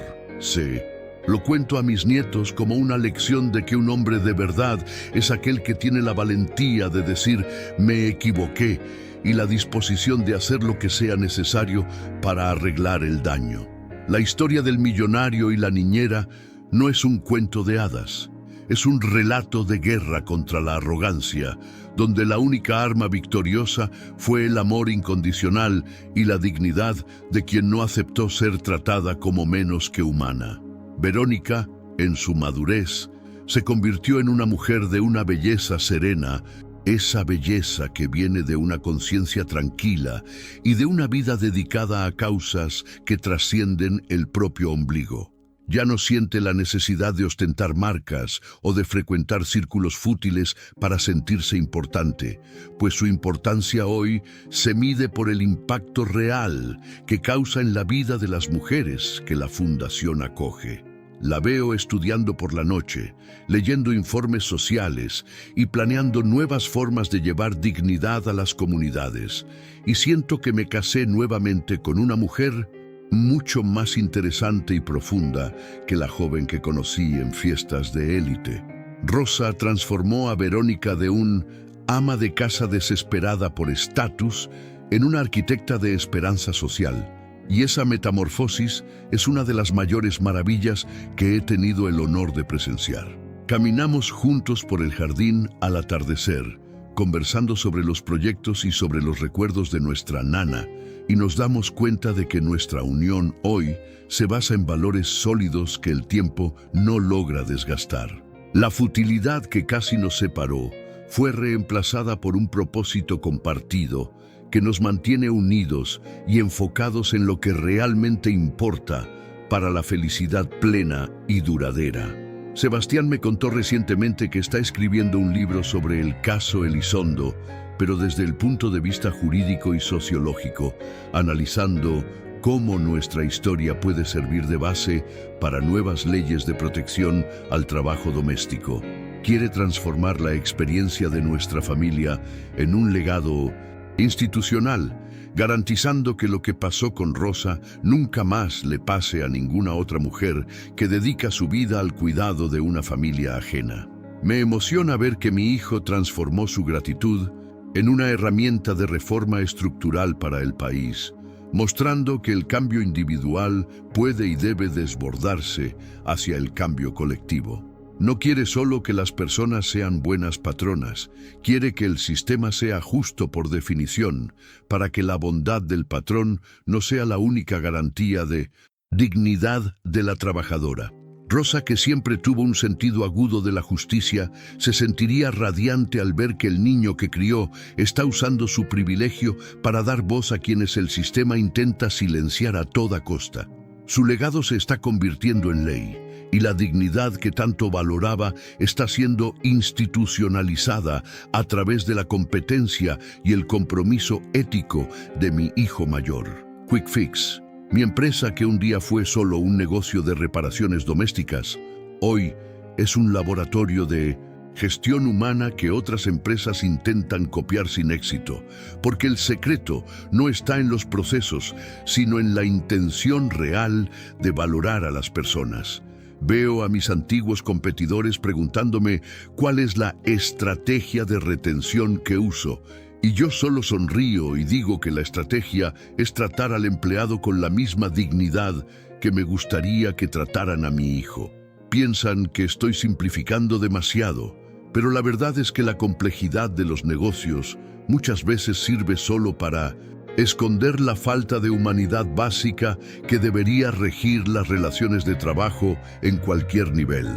Lo cuento a mis nietos como una lección de que un hombre de verdad es aquel que tiene la valentía de decir «me equivoqué» y la disposición de hacer lo que sea necesario para arreglar el daño. La historia del millonario y la niñera no es un cuento de hadas. Es un relato de guerra contra la arrogancia, donde la única arma victoriosa fue el amor incondicional y la dignidad de quien no aceptó ser tratada como menos que humana. Verónica, en su madurez, se convirtió en una mujer de una belleza serena, esa belleza que viene de una conciencia tranquila y de una vida dedicada a causas que trascienden el propio ombligo. Ya no siente la necesidad de ostentar marcas o de frecuentar círculos fútiles para sentirse importante, pues su importancia hoy se mide por el impacto real que causa en la vida de las mujeres que la fundación acoge. La veo estudiando por la noche, leyendo informes sociales y planeando nuevas formas de llevar dignidad a las comunidades. Y siento que me casé nuevamente con una mujer mucho más interesante y profunda que la joven que conocí en fiestas de élite. Rosa transformó a Verónica de un ama de casa desesperada por estatus en una arquitecta de esperanza social. Y esa metamorfosis es una de las mayores maravillas que he tenido el honor de presenciar. Caminamos juntos por el jardín al atardecer, conversando sobre los proyectos y sobre los recuerdos de nuestra nana, y nos damos cuenta de que nuestra unión hoy se basa en valores sólidos que el tiempo no logra desgastar. La futilidad que casi nos separó fue reemplazada por un propósito compartido que nos mantiene unidos y enfocados en lo que realmente importa para la felicidad plena y duradera. Sebastián me contó recientemente que está escribiendo un libro sobre el caso Elizondo, pero desde el punto de vista jurídico y sociológico, analizando cómo nuestra historia puede servir de base para nuevas leyes de protección al trabajo doméstico. Quiere transformar la experiencia de nuestra familia en un legado institucional, garantizando que lo que pasó con Rosa nunca más le pase a ninguna otra mujer que dedica su vida al cuidado de una familia ajena. Me emociona ver que mi hijo transformó su gratitud en una herramienta de reforma estructural para el país, mostrando que el cambio individual puede y debe desbordarse hacia el cambio colectivo. No quiere solo que las personas sean buenas patronas, quiere que el sistema sea justo por definición, para que la bondad del patrón no sea la única garantía de dignidad de la trabajadora. Rosa, que siempre tuvo un sentido agudo de la justicia, se sentiría radiante al ver que el niño que crió está usando su privilegio para dar voz a quienes el sistema intenta silenciar a toda costa. Su legado se está convirtiendo en ley, y la dignidad que tanto valoraba está siendo institucionalizada a través de la competencia y el compromiso ético de mi hijo mayor. Quick Fix, mi empresa que un día fue solo un negocio de reparaciones domésticas, hoy es un laboratorio de gestión humana que otras empresas intentan copiar sin éxito, porque el secreto no está en los procesos, sino en la intención real de valorar a las personas. Veo a mis antiguos competidores preguntándome cuál es la estrategia de retención que uso, y yo solo sonrío y digo que la estrategia es tratar al empleado con la misma dignidad que me gustaría que trataran a mi hijo. Piensan que estoy simplificando demasiado, pero la verdad es que la complejidad de los negocios muchas veces sirve solo para esconder la falta de humanidad básica que debería regir las relaciones de trabajo en cualquier nivel.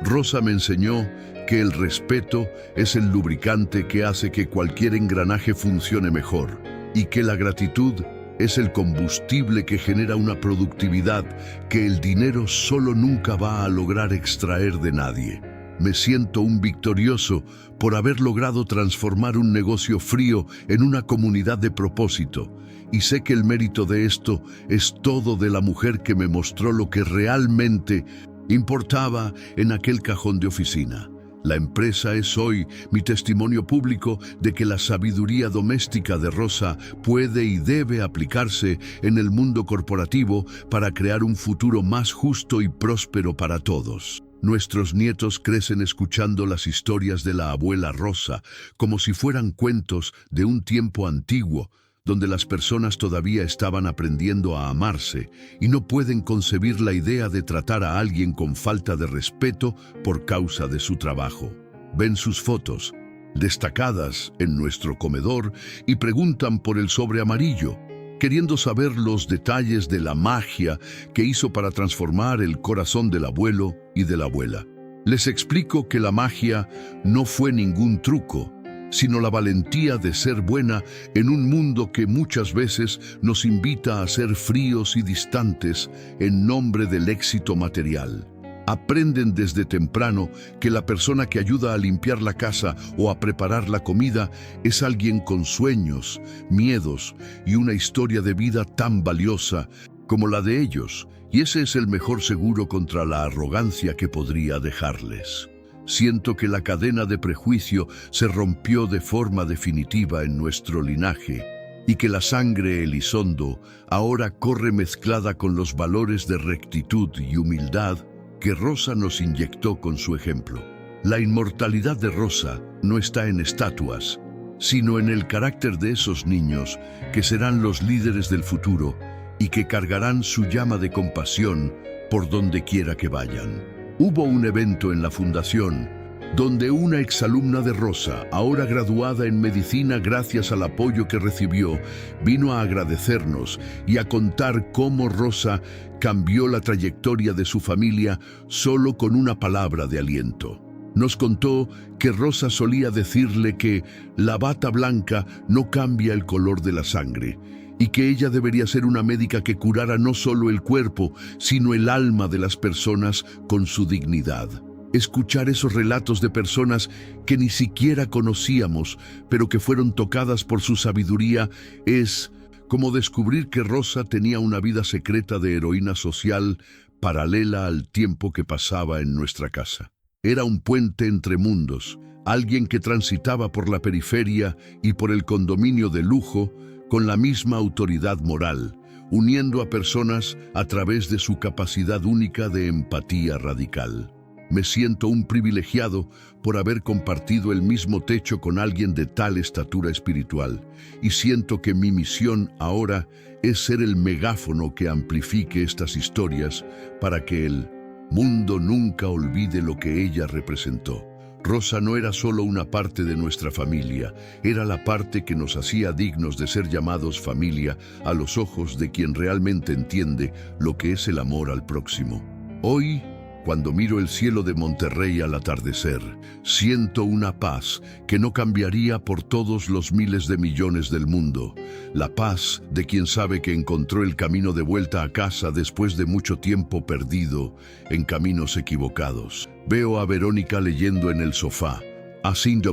Rosa me enseñó que el respeto es el lubricante que hace que cualquier engranaje funcione mejor y que la gratitud es el combustible que genera una productividad que el dinero solo nunca va a lograr extraer de nadie. Me siento un victorioso por haber logrado transformar un negocio frío en una comunidad de propósito, y sé que el mérito de esto es todo de la mujer que me mostró lo que realmente importaba en aquel cajón de oficina. La empresa es hoy mi testimonio público de que la sabiduría doméstica de Rosa puede y debe aplicarse en el mundo corporativo para crear un futuro más justo y próspero para todos. Nuestros nietos crecen escuchando las historias de la abuela Rosa como si fueran cuentos de un tiempo antiguo, donde las personas todavía estaban aprendiendo a amarse y no pueden concebir la idea de tratar a alguien con falta de respeto por causa de su trabajo. Ven sus fotos, destacadas en nuestro comedor, y preguntan por el sobre amarillo, queriendo saber los detalles de la magia que hizo para transformar el corazón del abuelo y de la abuela. Les explico que la magia no fue ningún truco, sino que sino la valentía de ser buena en un mundo que muchas veces nos invita a ser fríos y distantes en nombre del éxito material. Aprenden desde temprano que la persona que ayuda a limpiar la casa o a preparar la comida es alguien con sueños, miedos y una historia de vida tan valiosa como la de ellos, y ese es el mejor seguro contra la arrogancia que podría dejarles. Siento que la cadena de prejuicio se rompió de forma definitiva en nuestro linaje y que la sangre Elizondo ahora corre mezclada con los valores de rectitud y humildad que Rosa nos inyectó con su ejemplo. La inmortalidad de Rosa no está en estatuas, sino en el carácter de esos niños que serán los líderes del futuro y que cargarán su llama de compasión por donde quiera que vayan. Hubo un evento en la fundación donde una exalumna de Rosa, ahora graduada en medicina gracias al apoyo que recibió, vino a agradecernos y a contar cómo Rosa cambió la trayectoria de su familia solo con una palabra de aliento. Nos contó que Rosa solía decirle que la bata blanca no cambia el color de la sangre y que ella debería ser una médica que curara no solo el cuerpo, sino el alma de las personas con su dignidad. Escuchar esos relatos de personas que ni siquiera conocíamos, pero que fueron tocadas por su sabiduría, es como descubrir que Rosa tenía una vida secreta de heroína social paralela al tiempo que pasaba en nuestra casa. Era un puente entre mundos, alguien que transitaba por la periferia y por el condominio de lujo con la misma autoridad moral, uniendo a personas a través de su capacidad única de empatía radical. Me siento un privilegiado por haber compartido el mismo techo con alguien de tal estatura espiritual, y siento que mi misión ahora es ser el megáfono que amplifique estas historias para que el mundo nunca olvide lo que ella representó. Rosa no era solo una parte de nuestra familia, era la parte que nos hacía dignos de ser llamados familia a los ojos de quien realmente entiende lo que es el amor al próximo. Hoy, cuando miro el cielo de Monterrey al atardecer, siento una paz que no cambiaría por todos los miles de millones del mundo. La paz de quien sabe que encontró el camino de vuelta a casa después de mucho tiempo perdido en caminos equivocados. Veo a Verónica leyendo en el sofá, a Cindy,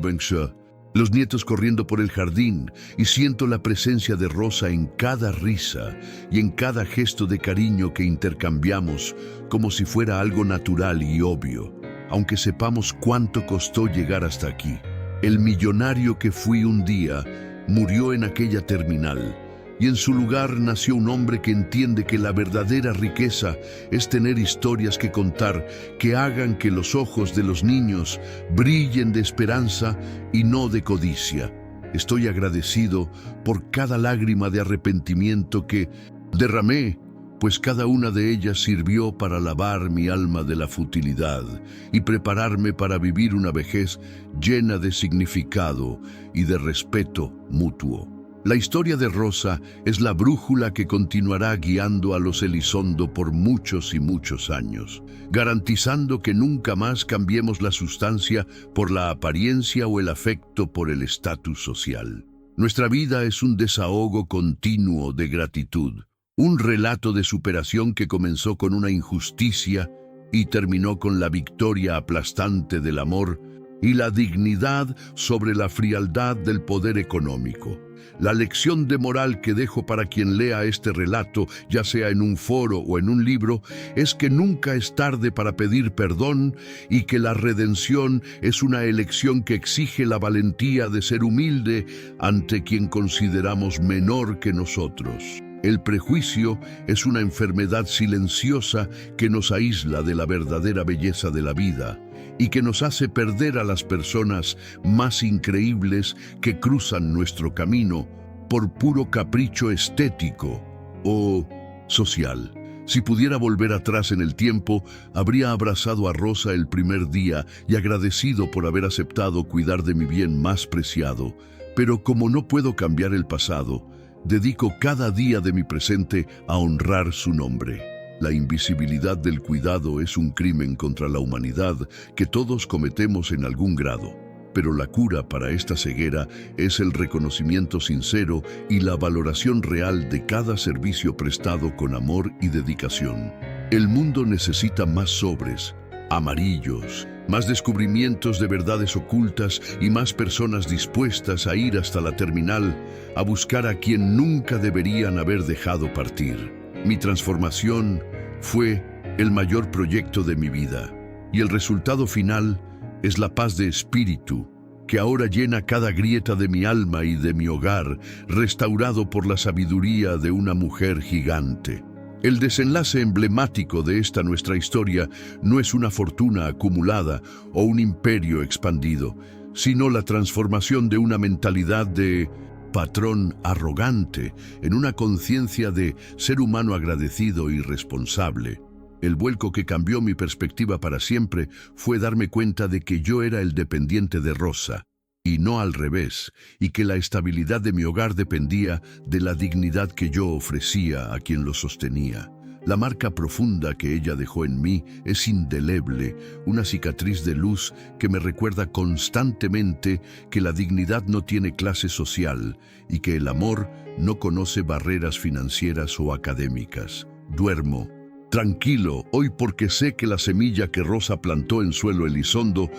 los nietos corriendo por el jardín, y siento la presencia de Rosa en cada risa y en cada gesto de cariño que intercambiamos como si fuera algo natural y obvio, aunque sepamos cuánto costó llegar hasta aquí. El millonario que fui un día murió en aquella terminal, y en su lugar nació un hombre que entiende que la verdadera riqueza es tener historias que contar que hagan que los ojos de los niños brillen de esperanza y no de codicia. Estoy agradecido por cada lágrima de arrepentimiento que derramé, pues cada una de ellas sirvió para lavar mi alma de la futilidad y prepararme para vivir una vejez llena de significado y de respeto mutuo. La historia de Rosa es la brújula que continuará guiando a los Elizondo por muchos y muchos años, garantizando que nunca más cambiemos la sustancia por la apariencia o el afecto por el estatus social. Nuestra vida es un desahogo continuo de gratitud, un relato de superación que comenzó con una injusticia y terminó con la victoria aplastante del amor y la dignidad sobre la frialdad del poder económico. La lección de moral que dejo para quien lea este relato, ya sea en un foro o en un libro, es que nunca es tarde para pedir perdón y que la redención es una elección que exige la valentía de ser humilde ante quien consideramos menor que nosotros. El prejuicio es una enfermedad silenciosa que nos aísla de la verdadera belleza de la vida y que nos hace perder a las personas más increíbles que cruzan nuestro camino por puro capricho estético o social. Si pudiera volver atrás en el tiempo, habría abrazado a Rosa el primer día y agradecido por haber aceptado cuidar de mi bien más preciado. Pero como no puedo cambiar el pasado, dedico cada día de mi presente a honrar su nombre. La invisibilidad del cuidado es un crimen contra la humanidad que todos cometemos en algún grado. Pero la cura para esta ceguera es el reconocimiento sincero y la valoración real de cada servicio prestado con amor y dedicación. El mundo necesita más sobres, amarillos, más descubrimientos de verdades ocultas y más personas dispuestas a ir hasta la terminal a buscar a quien nunca deberían haber dejado partir. Mi transformación fue el mayor proyecto de mi vida y el resultado final es la paz de espíritu que ahora llena cada grieta de mi alma y de mi hogar, restaurado por la sabiduría de una mujer gigante. El desenlace emblemático de esta nuestra historia no es una fortuna acumulada o un imperio expandido, sino la transformación de una mentalidad de patrón arrogante en una conciencia de ser humano agradecido y responsable. El vuelco que cambió mi perspectiva para siempre fue darme cuenta de que yo era el dependiente de Rosa, y no al revés, y que la estabilidad de mi hogar dependía de la dignidad que yo ofrecía a quien lo sostenía. La marca profunda que ella dejó en mí es indeleble, una cicatriz de luz que me recuerda constantemente que la dignidad no tiene clase social y que el amor no conoce barreras financieras o académicas. Duermo tranquilo hoy porque sé que la semilla que Rosa plantó en suelo Elizondo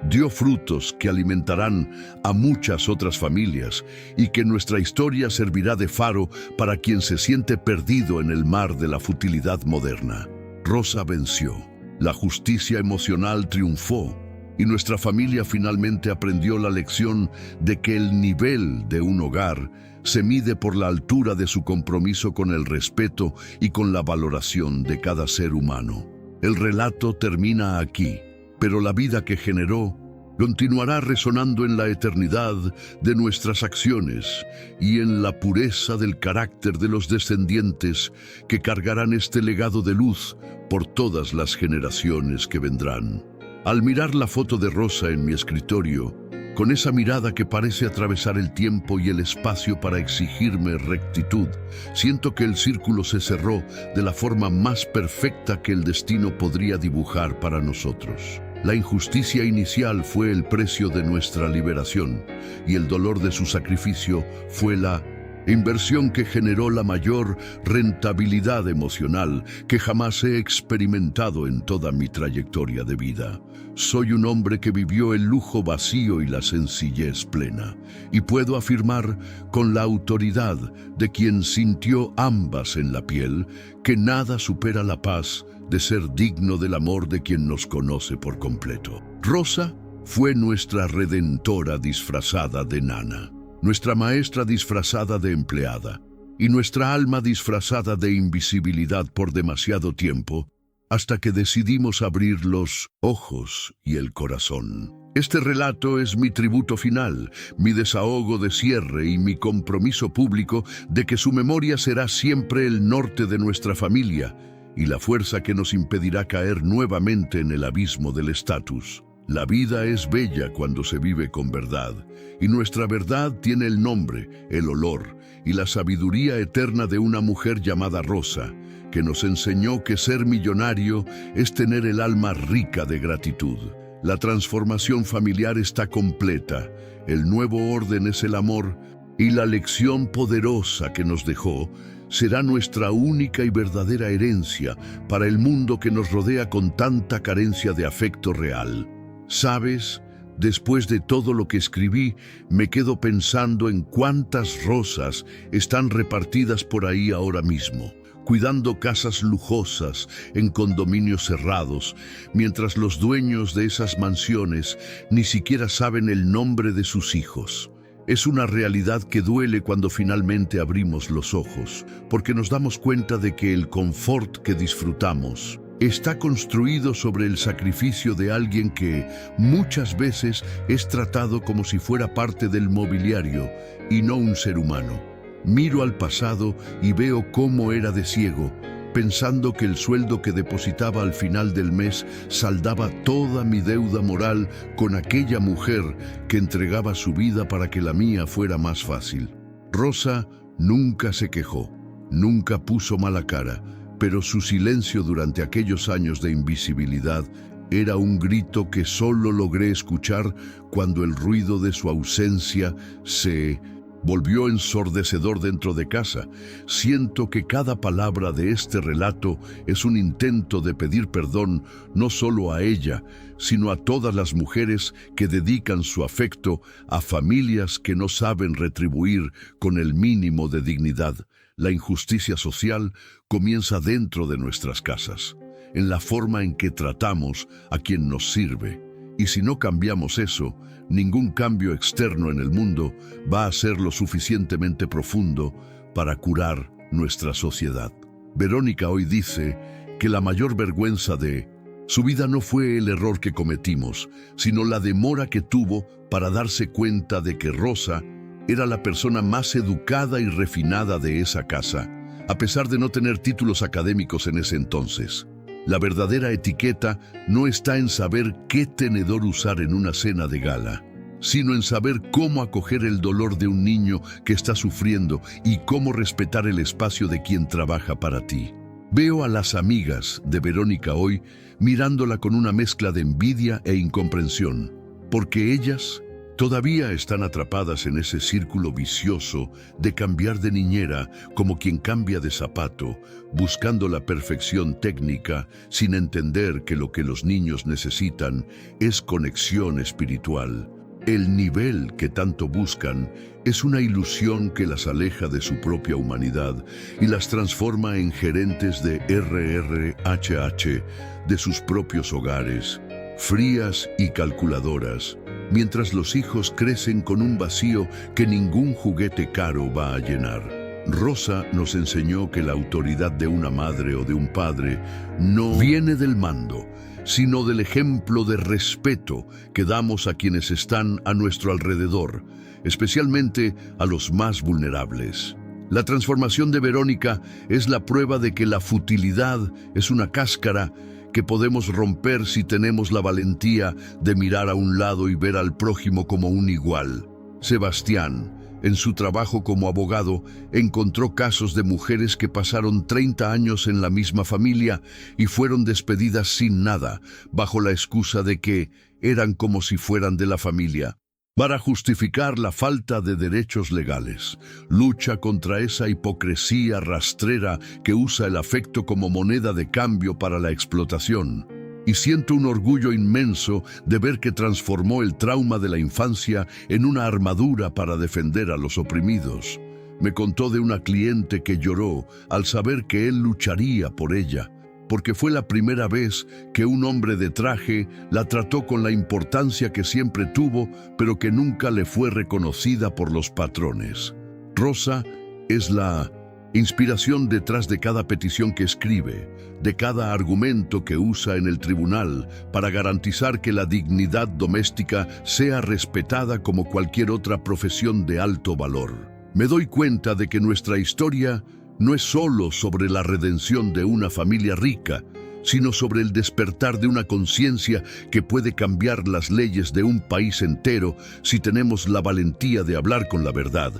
dio frutos que alimentarán a muchas otras familias y que nuestra historia servirá de faro para quien se siente perdido en el mar de la futilidad moderna. Rosa venció, la justicia emocional triunfó y nuestra familia finalmente aprendió la lección de que el nivel de un hogar se mide por la altura de su compromiso con el respeto y con la valoración de cada ser humano. El relato termina aquí, pero la vida que generó continuará resonando en la eternidad de nuestras acciones y en la pureza del carácter de los descendientes que cargarán este legado de luz por todas las generaciones que vendrán. Al mirar la foto de Rosa en mi escritorio, con esa mirada que parece atravesar el tiempo y el espacio para exigirme rectitud, siento que el círculo se cerró de la forma más perfecta que el destino podría dibujar para nosotros. La injusticia inicial fue el precio de nuestra liberación y el dolor de su sacrificio fue la inversión que generó la mayor rentabilidad emocional que jamás he experimentado en toda mi trayectoria de vida. Soy un hombre que vivió el lujo vacío y la sencillez plena, y puedo afirmar con la autoridad de quien sintió ambas en la piel que nada supera la paz de ser digno del amor de quien nos conoce por completo. Rosa fue nuestra redentora disfrazada de nana, nuestra maestra disfrazada de empleada, y nuestra alma disfrazada de invisibilidad por demasiado tiempo, hasta que decidimos abrir los ojos y el corazón. Este relato es mi tributo final, mi desahogo de cierre y mi compromiso público de que su memoria será siempre el norte de nuestra familia y la fuerza que nos impedirá caer nuevamente en el abismo del estatus. La vida es bella cuando se vive con verdad, y nuestra verdad tiene el nombre, el olor y la sabiduría eterna de una mujer llamada Rosa, que nos enseñó que ser millonario es tener el alma rica de gratitud. La transformación familiar está completa, el nuevo orden es el amor, y la lección poderosa que nos dejó será nuestra única y verdadera herencia para el mundo que nos rodea con tanta carencia de afecto real. ¿Sabes? Después de todo lo que escribí, me quedo pensando en cuántas Rosas están repartidas por ahí ahora mismo, cuidando casas lujosas en condominios cerrados, mientras los dueños de esas mansiones ni siquiera saben el nombre de sus hijos. Es una realidad que duele cuando finalmente abrimos los ojos, porque nos damos cuenta de que el confort que disfrutamos está construido sobre el sacrificio de alguien que muchas veces es tratado como si fuera parte del mobiliario y no un ser humano. Miro al pasado y veo cómo era de ciego, pensando que el sueldo que depositaba al final del mes saldaba toda mi deuda moral con aquella mujer que entregaba su vida para que la mía fuera más fácil. Rosa nunca se quejó, nunca puso mala cara, pero su silencio durante aquellos años de invisibilidad Era un grito que solo logré escuchar cuando el ruido de su ausencia se volvió ensordecedor dentro de casa. Siento que cada palabra de este relato es un intento de pedir perdón no solo a ella, sino a todas las mujeres que dedican su afecto a familias que no saben retribuir con el mínimo de dignidad. La injusticia social comienza dentro de nuestras casas, en la forma en que tratamos a quien nos sirve. Y si no cambiamos eso, ningún cambio externo en el mundo va a ser lo suficientemente profundo para curar nuestra sociedad. Verónica hoy dice que la mayor vergüenza de su vida no fue el error que cometimos, sino la demora que tuvo para darse cuenta de que Rosa era la persona más educada y refinada de esa casa, a pesar de no tener títulos académicos en ese entonces. La verdadera etiqueta no está en saber qué tenedor usar en una cena de gala, sino en saber cómo acoger el dolor de un niño que está sufriendo y cómo respetar el espacio de quien trabaja para ti. Veo a las amigas de Verónica hoy mirándola con una mezcla de envidia e incomprensión, porque ellas todavía están atrapadas en ese círculo vicioso de cambiar de niñera como quien cambia de zapato, buscando la perfección técnica sin entender que lo que los niños necesitan es conexión espiritual. El nivel que tanto buscan es una ilusión que las aleja de su propia humanidad y las transforma en gerentes de RRHH de sus propios hogares, frías y calculadoras, mientras los hijos crecen con un vacío que ningún juguete caro va a llenar. Rosa nos enseñó que la autoridad de una madre o de un padre no viene del mando, sino del ejemplo de respeto que damos a quienes están a nuestro alrededor, especialmente a los más vulnerables. La transformación de Verónica es la prueba de que la futilidad es una cáscara que podemos romper si tenemos la valentía de mirar a un lado y ver al prójimo como un igual. Sebastián, en su trabajo como abogado, encontró casos de mujeres que pasaron 30 años en la misma familia y fueron despedidas sin nada, bajo la excusa de que eran como si fueran de la familia. Para justificar la falta de derechos legales, lucha contra esa hipocresía rastrera que usa el afecto como moneda de cambio para la explotación. Y siento un orgullo inmenso de ver que transformó el trauma de la infancia en una armadura para defender a los oprimidos. Me contó de una cliente que lloró al saber que él lucharía por ella, porque fue la primera vez que un hombre de traje la trató con la importancia que siempre tuvo, pero que nunca le fue reconocida por los patrones. Rosa es la inspiración detrás de cada petición que escribe, de cada argumento que usa en el tribunal para garantizar que la dignidad doméstica sea respetada como cualquier otra profesión de alto valor. Me doy cuenta de que nuestra historia no es solo sobre la redención de una familia rica, sino sobre el despertar de una conciencia que puede cambiar las leyes de un país entero si tenemos la valentía de hablar con la verdad.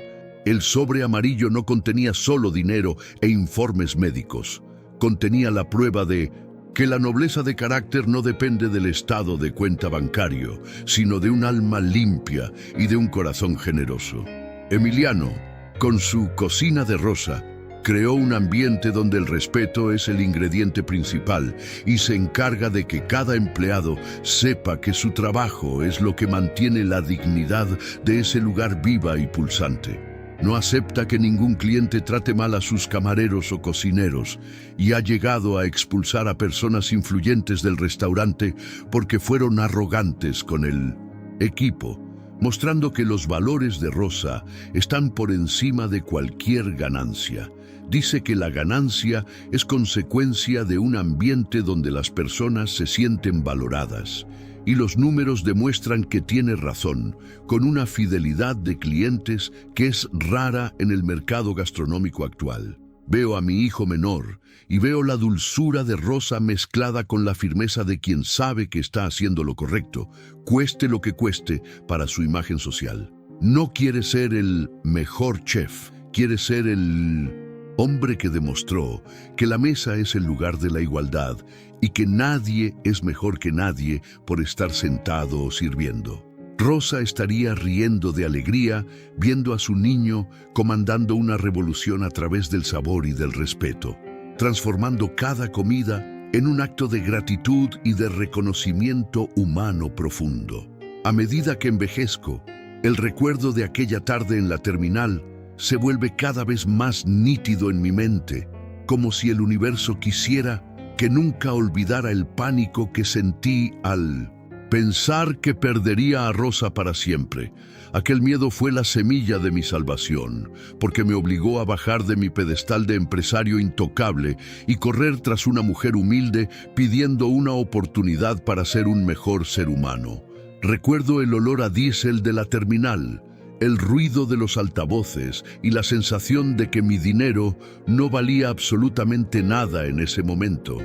El sobre amarillo no contenía solo dinero e informes médicos. Contenía la prueba de que la nobleza de carácter no depende del estado de cuenta bancario, sino de un alma limpia y de un corazón generoso. Emiliano, con su cocina de rosa, creó un ambiente donde el respeto es el ingrediente principal y se encarga de que cada empleado sepa que su trabajo es lo que mantiene la dignidad de ese lugar viva y pulsante. No acepta que ningún cliente trate mal a sus camareros o cocineros y ha llegado a expulsar a personas influyentes del restaurante porque fueron arrogantes con el equipo, mostrando que los valores de Rosa están por encima de cualquier ganancia. Dice que la ganancia es consecuencia de un ambiente donde las personas se sienten valoradas. Y los números demuestran que tiene razón, con una fidelidad de clientes que es rara en el mercado gastronómico actual. Veo a mi hijo menor y veo la dulzura de Rosa mezclada con la firmeza de quien sabe que está haciendo lo correcto, cueste lo que cueste, para su imagen social. No quiere ser el mejor chef, quiere ser el hombre que demostró que la mesa es el lugar de la igualdad y que nadie es mejor que nadie por estar sentado o sirviendo. Rosa estaría riendo de alegría viendo a su niño comandando una revolución a través del sabor y del respeto, transformando cada comida en un acto de gratitud y de reconocimiento humano profundo. A medida que envejezco, el recuerdo de aquella tarde en la terminal se vuelve cada vez más nítido en mi mente, como si el universo quisiera que nunca olvidara el pánico que sentí al pensar que perdería a Rosa para siempre. Aquel miedo fue la semilla de mi salvación, porque me obligó a bajar de mi pedestal de empresario intocable y correr tras una mujer humilde pidiendo una oportunidad para ser un mejor ser humano. Recuerdo el olor a diésel de la terminal, el ruido de los altavoces y la sensación de que mi dinero no valía absolutamente nada en ese momento,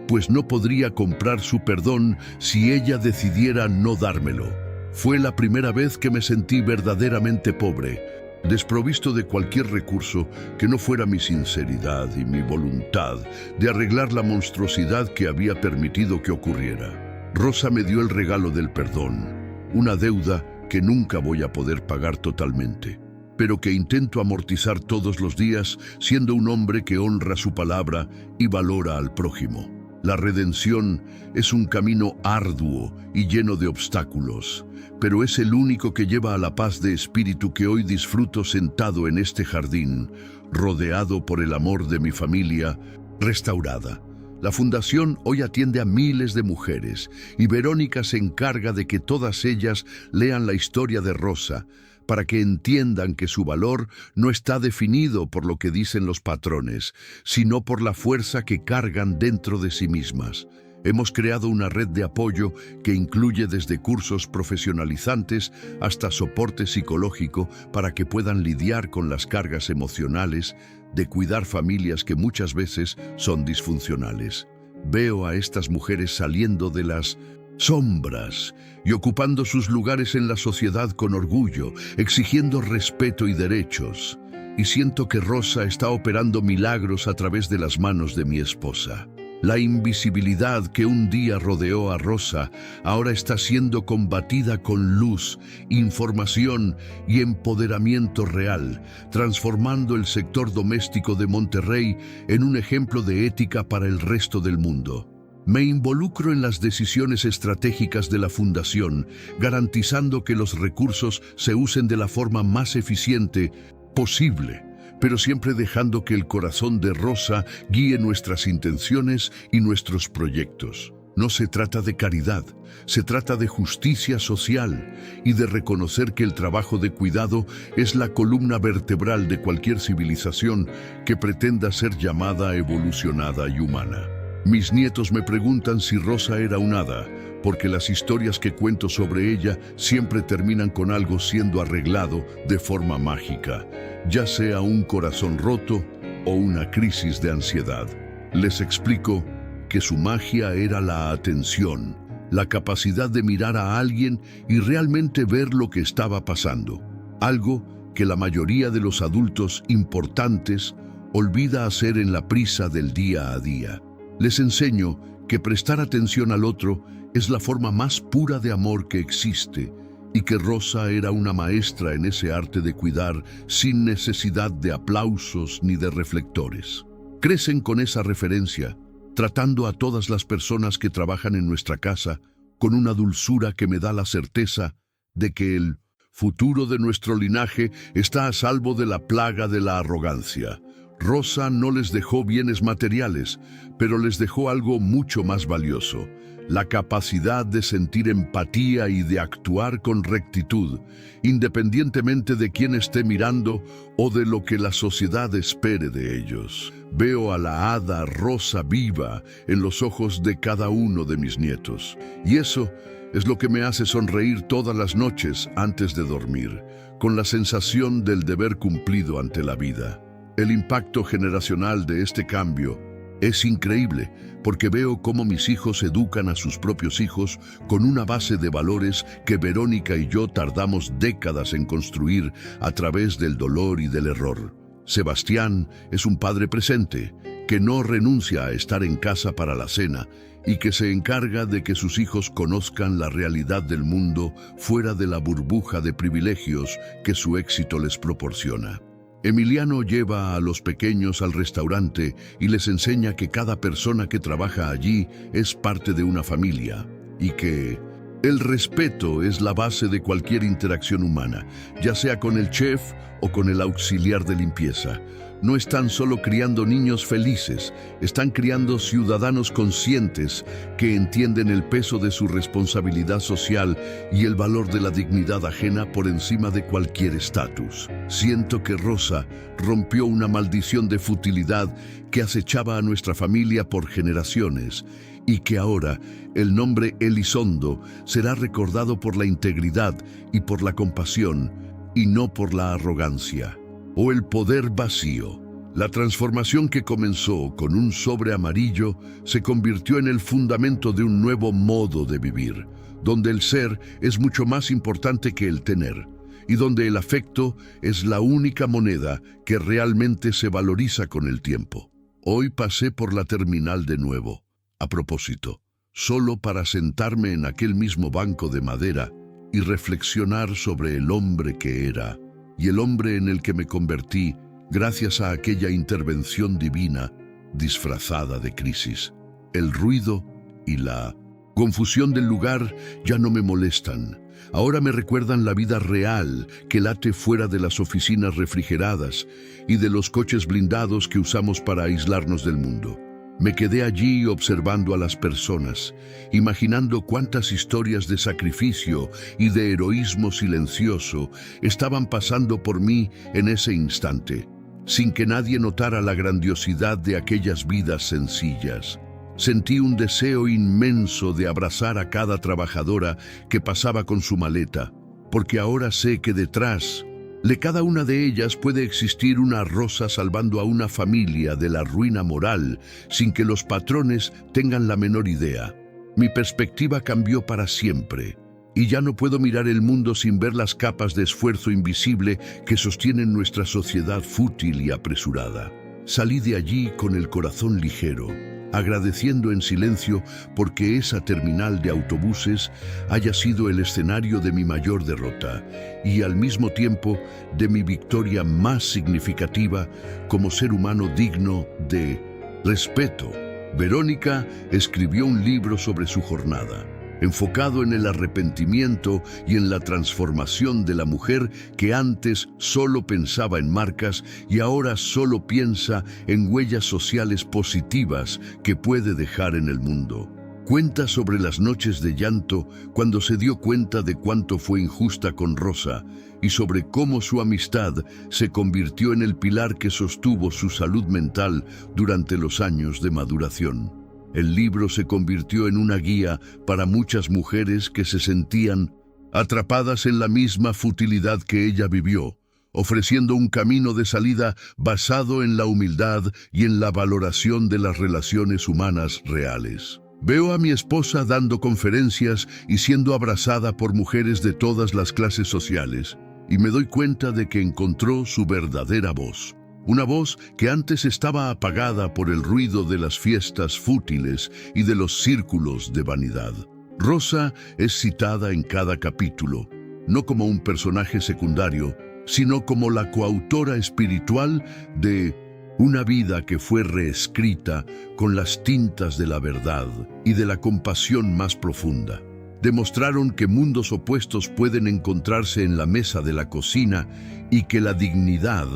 pues no podría comprar su perdón si ella decidiera no dármelo. Fue la primera vez que me sentí verdaderamente pobre, desprovisto de cualquier recurso que no fuera mi sinceridad y mi voluntad de arreglar la monstruosidad que había permitido que ocurriera. Rosa me dio el regalo del perdón, una deuda que nunca voy a poder pagar totalmente, pero que intento amortizar todos los días siendo un hombre que honra su palabra y valora al prójimo. La redención es un camino arduo y lleno de obstáculos, pero es el único que lleva a la paz de espíritu que hoy disfruto sentado en este jardín, rodeado por el amor de mi familia, restaurada. La Fundación hoy atiende a miles de mujeres y Verónica se encarga de que todas ellas lean la historia de Rosa, para que entiendan que su valor no está definido por lo que dicen los patrones, sino por la fuerza que cargan dentro de sí mismas. Hemos creado una red de apoyo que incluye desde cursos profesionalizantes hasta soporte psicológico para que puedan lidiar con las cargas emocionales de cuidar familias que muchas veces son disfuncionales. Veo a estas mujeres saliendo de las sombras y ocupando sus lugares en la sociedad con orgullo, exigiendo respeto y derechos. Y siento que Rosa está operando milagros a través de las manos de mi esposa. La invisibilidad que un día rodeó a Rosa ahora está siendo combatida con luz, información y empoderamiento real, transformando el sector doméstico de Monterrey en un ejemplo de ética para el resto del mundo. Me involucro en las decisiones estratégicas de la Fundación, garantizando que los recursos se usen de la forma más eficiente posible, pero siempre dejando que el corazón de Rosa guíe nuestras intenciones y nuestros proyectos. No se trata de caridad, se trata de justicia social y de reconocer que el trabajo de cuidado es la columna vertebral de cualquier civilización que pretenda ser llamada evolucionada y humana. Mis nietos me preguntan si Rosa era un hada, porque las historias que cuento sobre ella siempre terminan con algo siendo arreglado de forma mágica, ya sea un corazón roto o una crisis de ansiedad. Les explico que su magia era la atención, la capacidad de mirar a alguien y realmente ver lo que estaba pasando, algo que la mayoría de los adultos importantes olvida hacer en la prisa del día a día. Les enseño que prestar atención al otro es la forma más pura de amor que existe y que Rosa era una maestra en ese arte de cuidar sin necesidad de aplausos ni de reflectores. Crecen con esa referencia, tratando a todas las personas que trabajan en nuestra casa con una dulzura que me da la certeza de que el futuro de nuestro linaje está a salvo de la plaga de la arrogancia. Rosa no les dejó bienes materiales, pero les dejó algo mucho más valioso: la capacidad de sentir empatía y de actuar con rectitud, independientemente de quién esté mirando o de lo que la sociedad espere de ellos. Veo a la hada Rosa viva en los ojos de cada uno de mis nietos, y eso es lo que me hace sonreír todas las noches antes de dormir, con la sensación del deber cumplido ante la vida. El impacto generacional de este cambio es increíble, porque veo cómo mis hijos educan a sus propios hijos con una base de valores que Verónica y yo tardamos décadas en construir a través del dolor y del error. Sebastián es un padre presente, que no renuncia a estar en casa para la cena y que se encarga de que sus hijos conozcan la realidad del mundo fuera de la burbuja de privilegios que su éxito les proporciona. Emiliano lleva a los pequeños al restaurante y les enseña que cada persona que trabaja allí es parte de una familia y que el respeto es la base de cualquier interacción humana, ya sea con el chef o con el auxiliar de limpieza. No están solo criando niños felices, están criando ciudadanos conscientes que entienden el peso de su responsabilidad social y el valor de la dignidad ajena por encima de cualquier estatus. Siento que Rosa rompió una maldición de futilidad que acechaba a nuestra familia por generaciones y que ahora el nombre Elizondo será recordado por la integridad y por la compasión y no por la arrogancia o el poder vacío. La transformación que comenzó con un sobre amarillo se convirtió en el fundamento de un nuevo modo de vivir, donde el ser es mucho más importante que el tener, y donde el afecto es la única moneda que realmente se valoriza con el tiempo. Hoy pasé por la terminal de nuevo, a propósito, solo para sentarme en aquel mismo banco de madera y reflexionar sobre el hombre que era, y el hombre en el que me convertí gracias a aquella intervención divina disfrazada de crisis. El ruido y la confusión del lugar ya no me molestan. Ahora me recuerdan la vida real que late fuera de las oficinas refrigeradas y de los coches blindados que usamos para aislarnos del mundo. Me quedé allí observando a las personas, imaginando cuántas historias de sacrificio y de heroísmo silencioso estaban pasando por mí en ese instante, sin que nadie notara la grandiosidad de aquellas vidas sencillas. Sentí un deseo inmenso de abrazar a cada trabajadora que pasaba con su maleta, porque ahora sé que detrás de cada una de ellas puede existir una Rosa salvando a una familia de la ruina moral sin que los patrones tengan la menor idea. Mi perspectiva cambió para siempre y ya no puedo mirar el mundo sin ver las capas de esfuerzo invisible que sostienen nuestra sociedad fútil y apresurada. Salí de allí con el corazón ligero, agradeciendo en silencio porque esa terminal de autobuses haya sido el escenario de mi mayor derrota y al mismo tiempo de mi victoria más significativa como ser humano digno de respeto. Verónica escribió un libro sobre su jornada, enfocado en el arrepentimiento y en la transformación de la mujer que antes solo pensaba en marcas y ahora solo piensa en huellas sociales positivas que puede dejar en el mundo. Cuenta sobre las noches de llanto cuando se dio cuenta de cuánto fue injusta con Rosa y sobre cómo su amistad se convirtió en el pilar que sostuvo su salud mental durante los años de maduración. El libro se convirtió en una guía para muchas mujeres que se sentían atrapadas en la misma futilidad que ella vivió, ofreciendo un camino de salida basado en la humildad y en la valoración de las relaciones humanas reales. Veo a mi esposa dando conferencias y siendo abrazada por mujeres de todas las clases sociales, y me doy cuenta de que encontró su verdadera voz. Una voz que antes estaba apagada por el ruido de las fiestas fútiles y de los círculos de vanidad. Rosa es citada en cada capítulo, no como un personaje secundario, sino como la coautora espiritual de una vida que fue reescrita con las tintas de la verdad y de la compasión más profunda. Demostraron que mundos opuestos pueden encontrarse en la mesa de la cocina y que la dignidad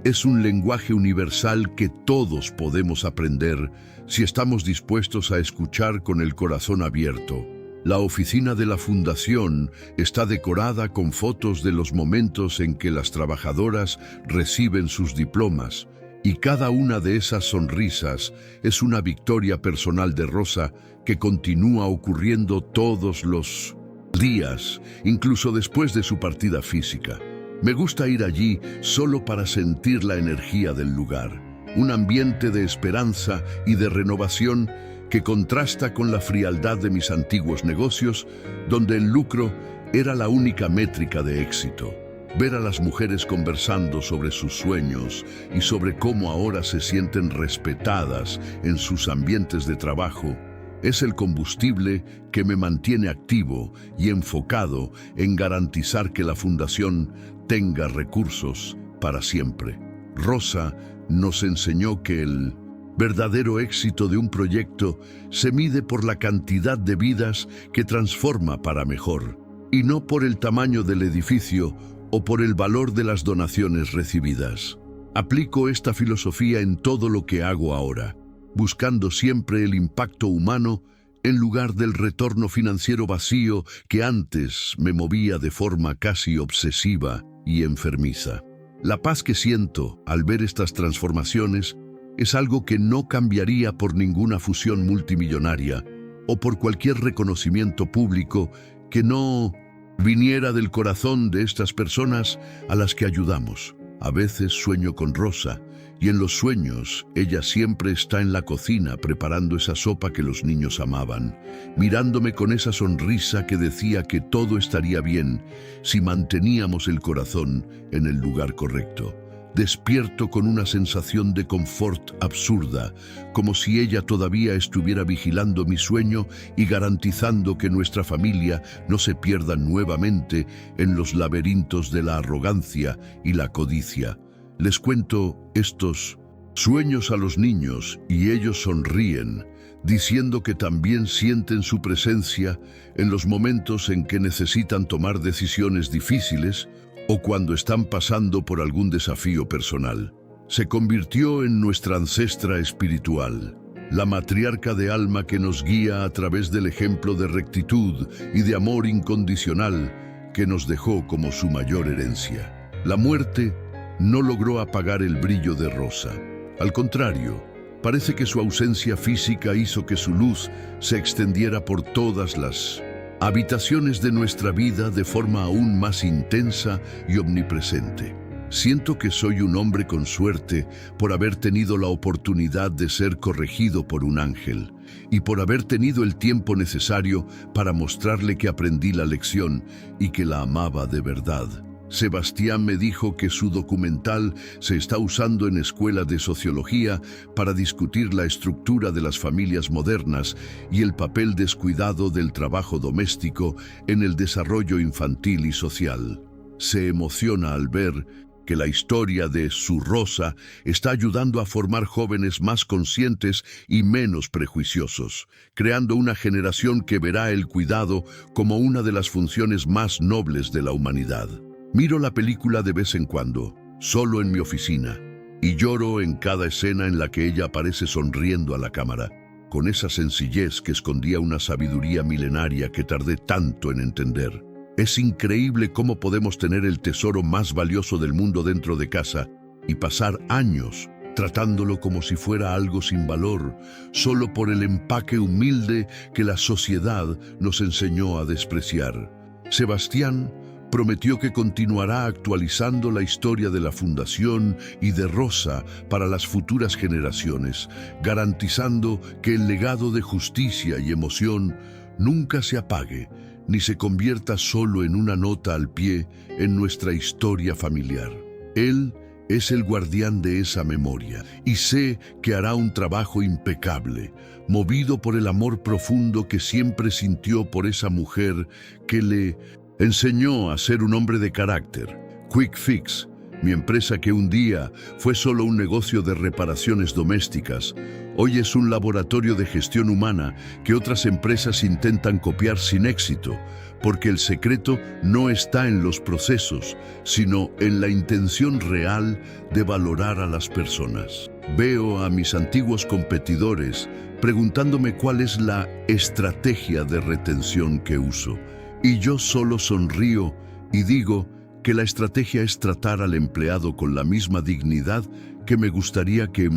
es un lenguaje universal que todos podemos aprender si estamos dispuestos a escuchar con el corazón abierto. La oficina de la fundación está decorada con fotos de los momentos en que las trabajadoras reciben sus diplomas, y cada una de esas sonrisas es una victoria personal de Rosa que continúa ocurriendo todos los días, incluso después de su partida física. Me gusta ir allí solo para sentir la energía del lugar, un ambiente de esperanza y de renovación que contrasta con la frialdad de mis antiguos negocios, donde el lucro era la única métrica de éxito. Ver a las mujeres conversando sobre sus sueños y sobre cómo ahora se sienten respetadas en sus ambientes de trabajo Es el combustible que me mantiene activo y enfocado en garantizar que la Fundación tenga recursos para siempre. Rosa nos enseñó que el verdadero éxito de un proyecto se mide por la cantidad de vidas que transforma para mejor, y no por el tamaño del edificio o por el valor de las donaciones recibidas. Aplico esta filosofía en todo lo que hago ahora, buscando siempre el impacto humano en lugar del retorno financiero vacío que antes me movía de forma casi obsesiva y enfermiza. La paz que siento al ver estas transformaciones es algo que no cambiaría por ninguna fusión multimillonaria o por cualquier reconocimiento público que no viniera del corazón de estas personas a las que ayudamos. A veces sueño con Rosa, y en los sueños ella siempre está en la cocina preparando esa sopa que los niños amaban, mirándome con esa sonrisa que decía que todo estaría bien si manteníamos el corazón en el lugar correcto. Despierto con una sensación de confort absurda, como si ella todavía estuviera vigilando mi sueño y garantizando que nuestra familia no se pierda nuevamente en los laberintos de la arrogancia y la codicia. Les cuento estos sueños a los niños y ellos sonríen, diciendo que también sienten su presencia en los momentos en que necesitan tomar decisiones difíciles o cuando están pasando por algún desafío personal. Se convirtió en nuestra ancestra espiritual, la matriarca de alma que nos guía a través del ejemplo de rectitud y de amor incondicional que nos dejó como su mayor herencia. La muerte no logró apagar el brillo de Rosa. Al contrario, parece que su ausencia física hizo que su luz se extendiera por todas las habitaciones de nuestra vida de forma aún más intensa y omnipresente. Siento que soy un hombre con suerte por haber tenido la oportunidad de ser corregido por un ángel y por haber tenido el tiempo necesario para mostrarle que aprendí la lección y que la amaba de verdad. Sebastián me dijo que su documental se está usando en escuelas de sociología para discutir la estructura de las familias modernas y el papel descuidado del trabajo doméstico en el desarrollo infantil y social. Se emociona al ver que la historia de su Rosa está ayudando a formar jóvenes más conscientes y menos prejuiciosos, creando una generación que verá el cuidado como una de las funciones más nobles de la humanidad. Miro la película de vez en cuando, solo en mi oficina, y lloro en cada escena en la que ella aparece sonriendo a la cámara, con esa sencillez que escondía una sabiduría milenaria que tardé tanto en entender. Es increíble cómo podemos tener el tesoro más valioso del mundo dentro de casa y pasar años tratándolo como si fuera algo sin valor, solo por el empaque humilde que la sociedad nos enseñó a despreciar. Sebastián prometió que continuará actualizando la historia de la Fundación y de Rosa para las futuras generaciones, garantizando que el legado de justicia y emoción nunca se apague, ni se convierta solo en una nota al pie en nuestra historia familiar. Él es el guardián de esa memoria y sé que hará un trabajo impecable, movido por el amor profundo que siempre sintió por esa mujer que le enseñó a ser un hombre de carácter. Quick Fix, mi empresa que un día fue solo un negocio de reparaciones domésticas, hoy es un laboratorio de gestión humana que otras empresas intentan copiar sin éxito, porque el secreto no está en los procesos, sino en la intención real de valorar a las personas. Veo a mis antiguos competidores preguntándome cuál es la estrategia de retención que uso. Y yo solo sonrío y digo que la estrategia es tratar al empleado con la misma dignidad que me gustaría que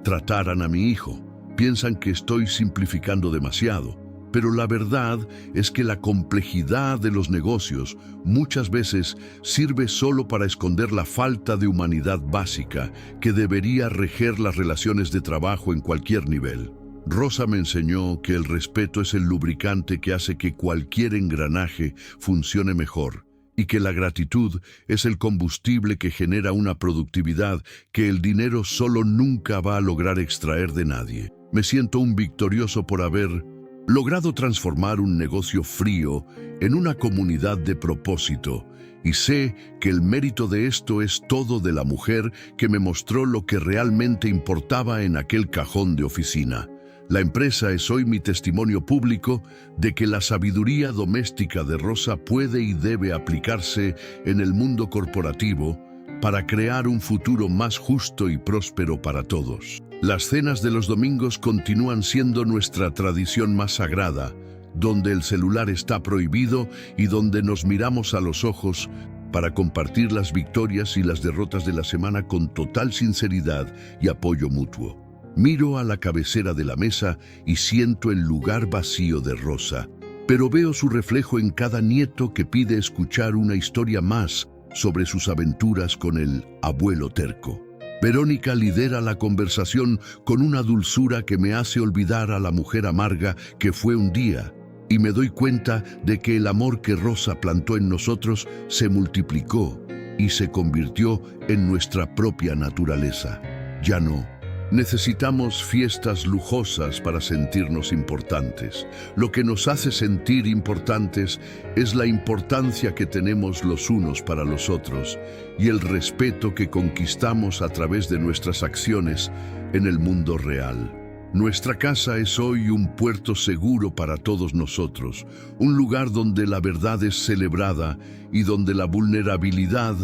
trataran a mi hijo. Piensan que estoy simplificando demasiado, pero la verdad es que la complejidad de los negocios muchas veces sirve solo para esconder la falta de humanidad básica que debería reger las relaciones de trabajo en cualquier nivel. Rosa me enseñó que el respeto es el lubricante que hace que cualquier engranaje funcione mejor y que la gratitud es el combustible que genera una productividad que el dinero solo nunca va a lograr extraer de nadie. Me siento un victorioso por haber logrado transformar un negocio frío en una comunidad de propósito, y sé que el mérito de esto es todo de la mujer que me mostró lo que realmente importaba en aquel cajón de oficina. La empresa es hoy mi testimonio público de que la sabiduría doméstica de Rosa puede y debe aplicarse en el mundo corporativo para crear un futuro más justo y próspero para todos. Las cenas de los domingos continúan siendo nuestra tradición más sagrada, donde el celular está prohibido y donde nos miramos a los ojos para compartir las victorias y las derrotas de la semana con total sinceridad y apoyo mutuo. Miro a la cabecera de la mesa y siento el lugar vacío de Rosa, pero veo su reflejo en cada nieto que pide escuchar una historia más sobre sus aventuras con el abuelo terco. Verónica lidera la conversación con una dulzura que me hace olvidar a la mujer amarga que fue un día, y me doy cuenta de que el amor que Rosa plantó en nosotros se multiplicó y se convirtió en nuestra propia naturaleza. Ya no necesitamos fiestas lujosas para sentirnos importantes. Lo que nos hace sentir importantes es la importancia que tenemos los unos para los otros y el respeto que conquistamos a través de nuestras acciones en el mundo real. Nuestra casa es hoy un puerto seguro para todos nosotros, un lugar donde la verdad es celebrada y donde la vulnerabilidad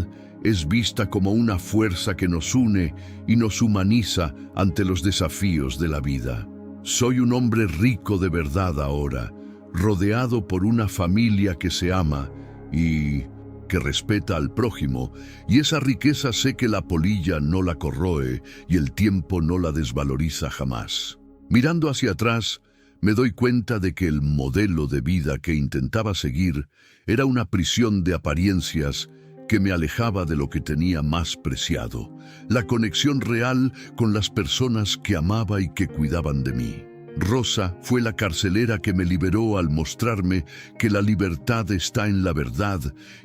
es vista como una fuerza que nos une y nos humaniza ante los desafíos de la vida. Soy un hombre rico de verdad ahora, rodeado por una familia que se ama y que respeta al prójimo, y esa riqueza sé que la polilla no la corroe y el tiempo no la desvaloriza jamás. Mirando hacia atrás, me doy cuenta de que el modelo de vida que intentaba seguir era una prisión de apariencias que me alejaba de lo que tenía más preciado, la conexión real con las personas que amaba y que cuidaban de mí. Rosa fue la carcelera que me liberó al mostrarme que la libertad está en la verdad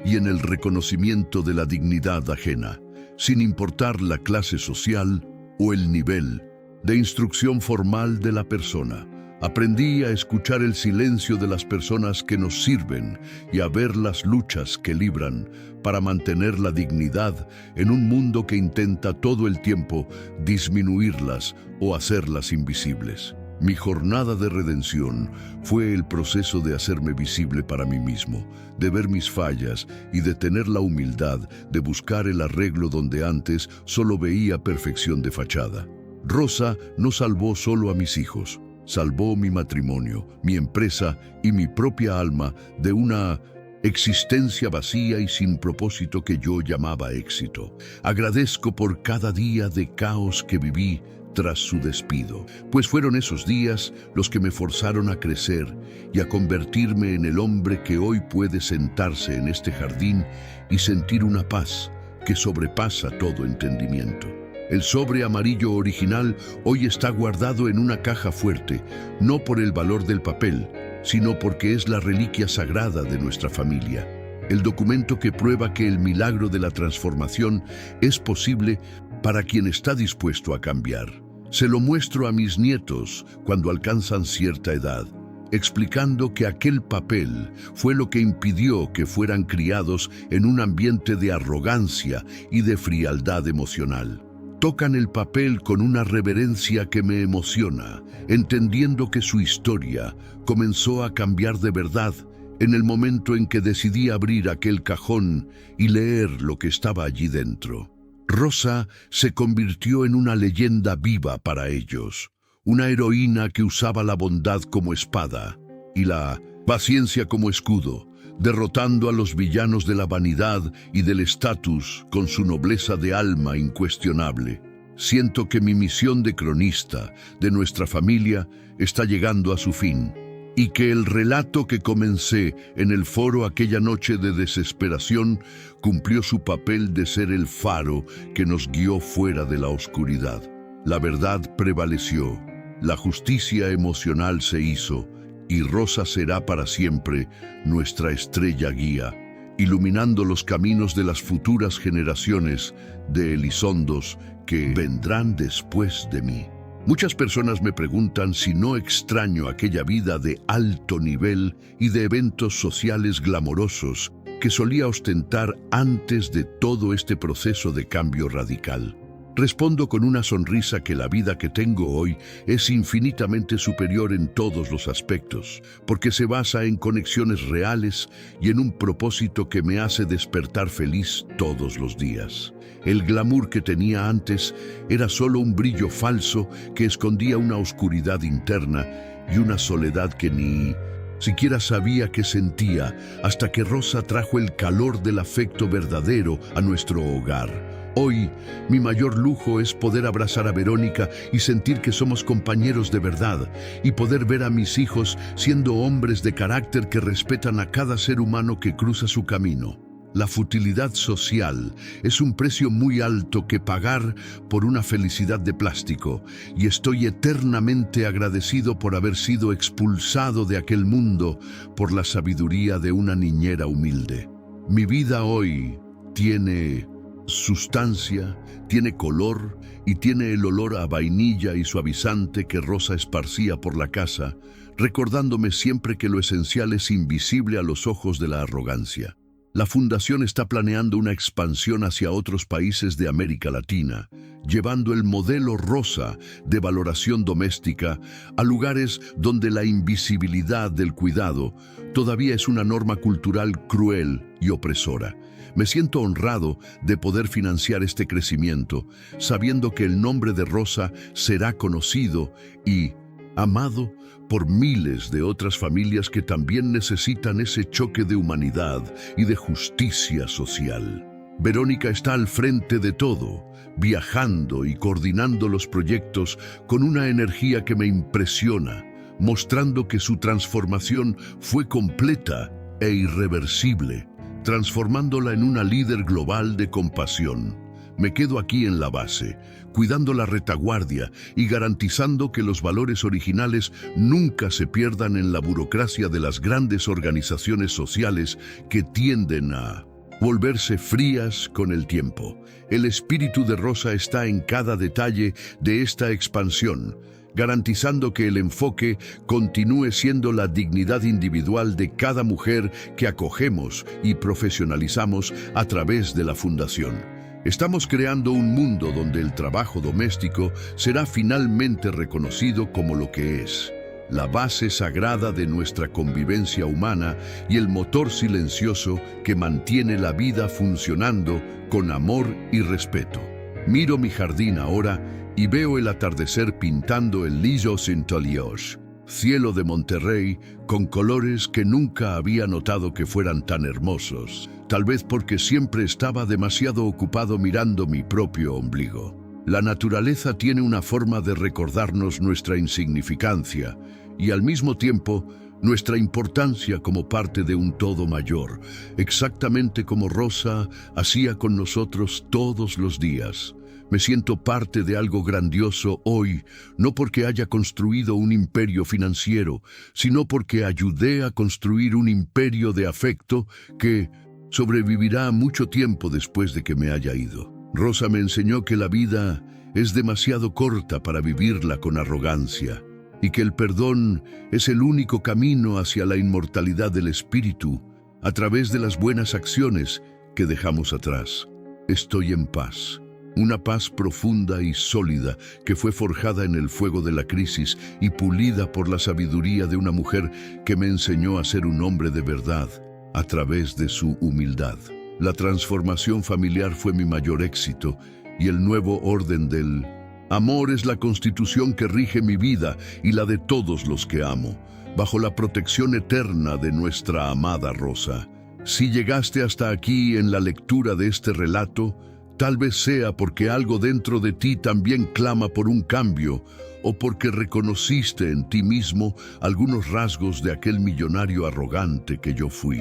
y en el reconocimiento de la dignidad ajena, sin importar la clase social o el nivel de instrucción formal de la persona. Aprendí a escuchar el silencio de las personas que nos sirven y a ver las luchas que libran para mantener la dignidad en un mundo que intenta todo el tiempo disminuirlas o hacerlas invisibles. Mi jornada de redención fue el proceso de hacerme visible para mí mismo, de ver mis fallas y de tener la humildad de buscar el arreglo donde antes solo veía perfección de fachada. Rosa no salvó solo a mis hijos, salvó mi matrimonio, mi empresa y mi propia alma de una existencia vacía y sin propósito que yo llamaba éxito. Agradezco por cada día de caos que viví tras su despido, pues fueron esos días los que me forzaron a crecer y a convertirme en el hombre que hoy puede sentarse en este jardín y sentir una paz que sobrepasa todo entendimiento. El sobre amarillo original hoy está guardado en una caja fuerte, no por el valor del papel, sino porque es la reliquia sagrada de nuestra familia. El documento que prueba que el milagro de la transformación es posible para quien está dispuesto a cambiar. Se lo muestro a mis nietos cuando alcanzan cierta edad, explicando que aquel papel fue lo que impidió que fueran criados en un ambiente de arrogancia y de frialdad emocional. Tocan el papel con una reverencia que me emociona, entendiendo que su historia comenzó a cambiar de verdad en el momento en que decidí abrir aquel cajón y leer lo que estaba allí dentro. Rosa se convirtió en una leyenda viva para ellos, una heroína que usaba la bondad como espada y la paciencia como escudo, derrotando a los villanos de la vanidad y del estatus con su nobleza de alma incuestionable. Siento que mi misión de cronista de nuestra familia está llegando a su fin, y que el relato que comencé en el foro aquella noche de desesperación cumplió su papel de ser el faro que nos guió fuera de la oscuridad. La verdad prevaleció, la justicia emocional se hizo, y Rosa será para siempre nuestra estrella guía, iluminando los caminos de las futuras generaciones de Elizondos que vendrán después de mí. Muchas personas me preguntan si no extraño aquella vida de alto nivel y de eventos sociales glamorosos que solía ostentar antes de todo este proceso de cambio radical. Respondo con una sonrisa que la vida que tengo hoy es infinitamente superior en todos los aspectos, porque se basa en conexiones reales y en un propósito que me hace despertar feliz todos los días. El glamour que tenía antes era solo un brillo falso que escondía una oscuridad interna y una soledad que ni siquiera sabía que sentía hasta que Rosa trajo el calor del afecto verdadero a nuestro hogar. Hoy, mi mayor lujo es poder abrazar a Verónica y sentir que somos compañeros de verdad, y poder ver a mis hijos siendo hombres de carácter que respetan a cada ser humano que cruza su camino. La futilidad social es un precio muy alto que pagar por una felicidad de plástico, y estoy eternamente agradecido por haber sido expulsado de aquel mundo por la sabiduría de una niñera humilde. Mi vida hoy tiene sustancia, tiene color y tiene el olor a vainilla y suavizante que Rosa esparcía por la casa, recordándome siempre que lo esencial es invisible a los ojos de la arrogancia. La Fundación está planeando una expansión hacia otros países de América Latina, llevando el modelo Rosa de valoración doméstica a lugares donde la invisibilidad del cuidado todavía es una norma cultural cruel y opresora. Me siento honrado de poder financiar este crecimiento, sabiendo que el nombre de Rosa será conocido y amado por miles de otras familias que también necesitan ese choque de humanidad y de justicia social. Verónica está al frente de todo, viajando y coordinando los proyectos con una energía que me impresiona, mostrando que su transformación fue completa e irreversible, transformándola en una líder global de compasión. Me quedo aquí en la base, cuidando la retaguardia y garantizando que los valores originales nunca se pierdan en la burocracia de las grandes organizaciones sociales que tienden a volverse frías con el tiempo. El espíritu de Rosa está en cada detalle de esta expansión, garantizando que el enfoque continúe siendo la dignidad individual de cada mujer que acogemos y profesionalizamos a través de la Fundación. Estamos creando un mundo donde el trabajo doméstico será finalmente reconocido como lo que es: la base sagrada de nuestra convivencia humana y el motor silencioso que mantiene la vida funcionando con amor y respeto. Miro mi jardín ahora y veo el atardecer pintando el liso Saint-Elios, cielo de Monterrey con colores que nunca había notado que fueran tan hermosos, tal vez porque siempre estaba demasiado ocupado mirando mi propio ombligo. La naturaleza tiene una forma de recordarnos nuestra insignificancia y al mismo tiempo nuestra importancia como parte de un todo mayor, exactamente como Rosa hacía con nosotros todos los días. Me siento parte de algo grandioso hoy, no porque haya construido un imperio financiero, sino porque ayudé a construir un imperio de afecto que sobrevivirá mucho tiempo después de que me haya ido. Rosa me enseñó que la vida es demasiado corta para vivirla con arrogancia, y que el perdón es el único camino hacia la inmortalidad del espíritu a través de las buenas acciones que dejamos atrás. Estoy en paz. Una paz profunda y sólida que fue forjada en el fuego de la crisis y pulida por la sabiduría de una mujer que me enseñó a ser un hombre de verdad a través de su humildad. La transformación familiar fue mi mayor éxito y el nuevo orden del amor es la constitución que rige mi vida y la de todos los que amo, bajo la protección eterna de nuestra amada Rosa. Si llegaste hasta aquí en la lectura de este relato, tal vez sea porque algo dentro de ti también clama por un cambio, o porque reconociste en ti mismo algunos rasgos de aquel millonario arrogante que yo fui.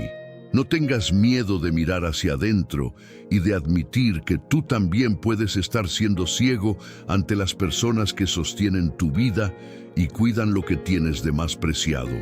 No tengas miedo de mirar hacia adentro y de admitir que tú también puedes estar siendo ciego ante las personas que sostienen tu vida y cuidan lo que tienes de más preciado,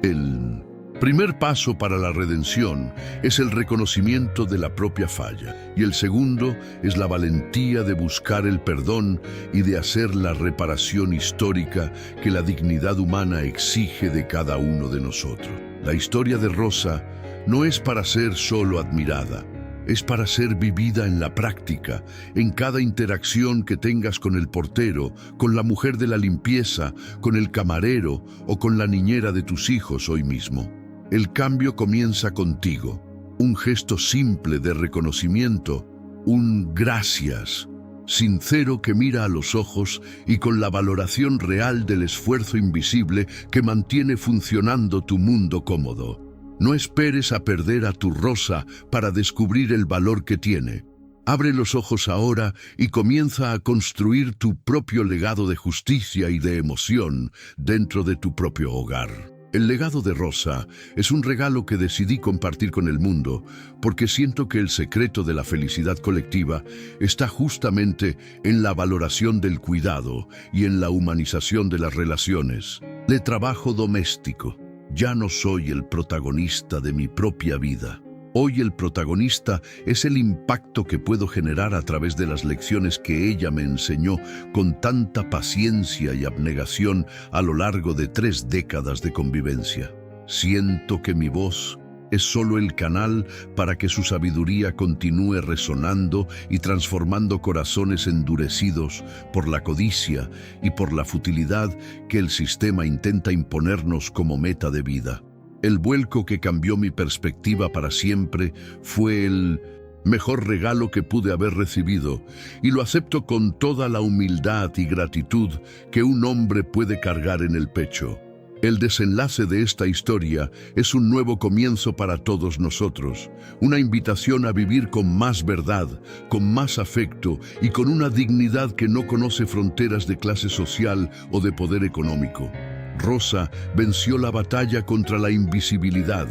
el Primer paso para la redención es el reconocimiento de la propia falla, y el segundo es la valentía de buscar el perdón y de hacer la reparación histórica que la dignidad humana exige de cada uno de nosotros. La historia de Rosa no es para ser solo admirada, es para ser vivida en la práctica, en cada interacción que tengas con el portero, con la mujer de la limpieza, con el camarero o con la niñera de tus hijos hoy mismo. El cambio comienza contigo, un gesto simple de reconocimiento, un gracias, sincero que mira a los ojos y con la valoración real del esfuerzo invisible que mantiene funcionando tu mundo cómodo. No esperes a perder a tu Rosa para descubrir el valor que tiene. Abre los ojos ahora y comienza a construir tu propio legado de justicia y de emoción dentro de tu propio hogar. El legado de Rosa es un regalo que decidí compartir con el mundo porque siento que el secreto de la felicidad colectiva está justamente en la valoración del cuidado y en la humanización de las relaciones. De trabajo doméstico. Ya no soy el protagonista de mi propia vida. Hoy el protagonista es el impacto que puedo generar a través de las lecciones que ella me enseñó con tanta paciencia y abnegación a lo largo de 3 décadas de convivencia. Siento que mi voz es solo el canal para que su sabiduría continúe resonando y transformando corazones endurecidos por la codicia y por la futilidad que el sistema intenta imponernos como meta de vida. El vuelco que cambió mi perspectiva para siempre fue el mejor regalo que pude haber recibido, y lo acepto con toda la humildad y gratitud que un hombre puede cargar en el pecho. El desenlace de esta historia es un nuevo comienzo para todos nosotros, una invitación a vivir con más verdad, con más afecto y con una dignidad que no conoce fronteras de clase social o de poder económico. Rosa venció la batalla contra la invisibilidad,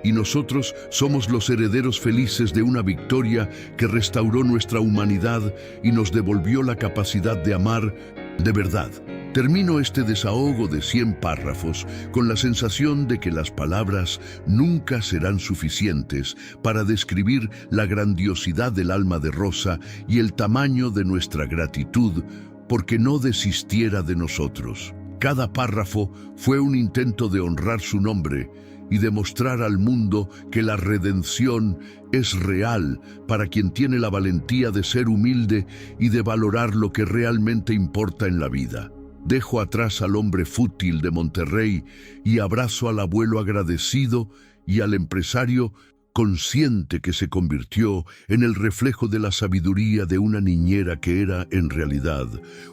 y nosotros somos los herederos felices de una victoria que restauró nuestra humanidad y nos devolvió la capacidad de amar de verdad. Termino este desahogo de 100 párrafos con la sensación de que las palabras nunca serán suficientes para describir la grandiosidad del alma de Rosa y el tamaño de nuestra gratitud porque no desistiera de nosotros. Cada párrafo fue un intento de honrar su nombre y demostrar al mundo que la redención es real para quien tiene la valentía de ser humilde y de valorar lo que realmente importa en la vida. Dejo atrás al hombre fútil de Monterrey y abrazo al abuelo agradecido y al empresario consciente que se convirtió en el reflejo de la sabiduría de una niñera que era, en realidad,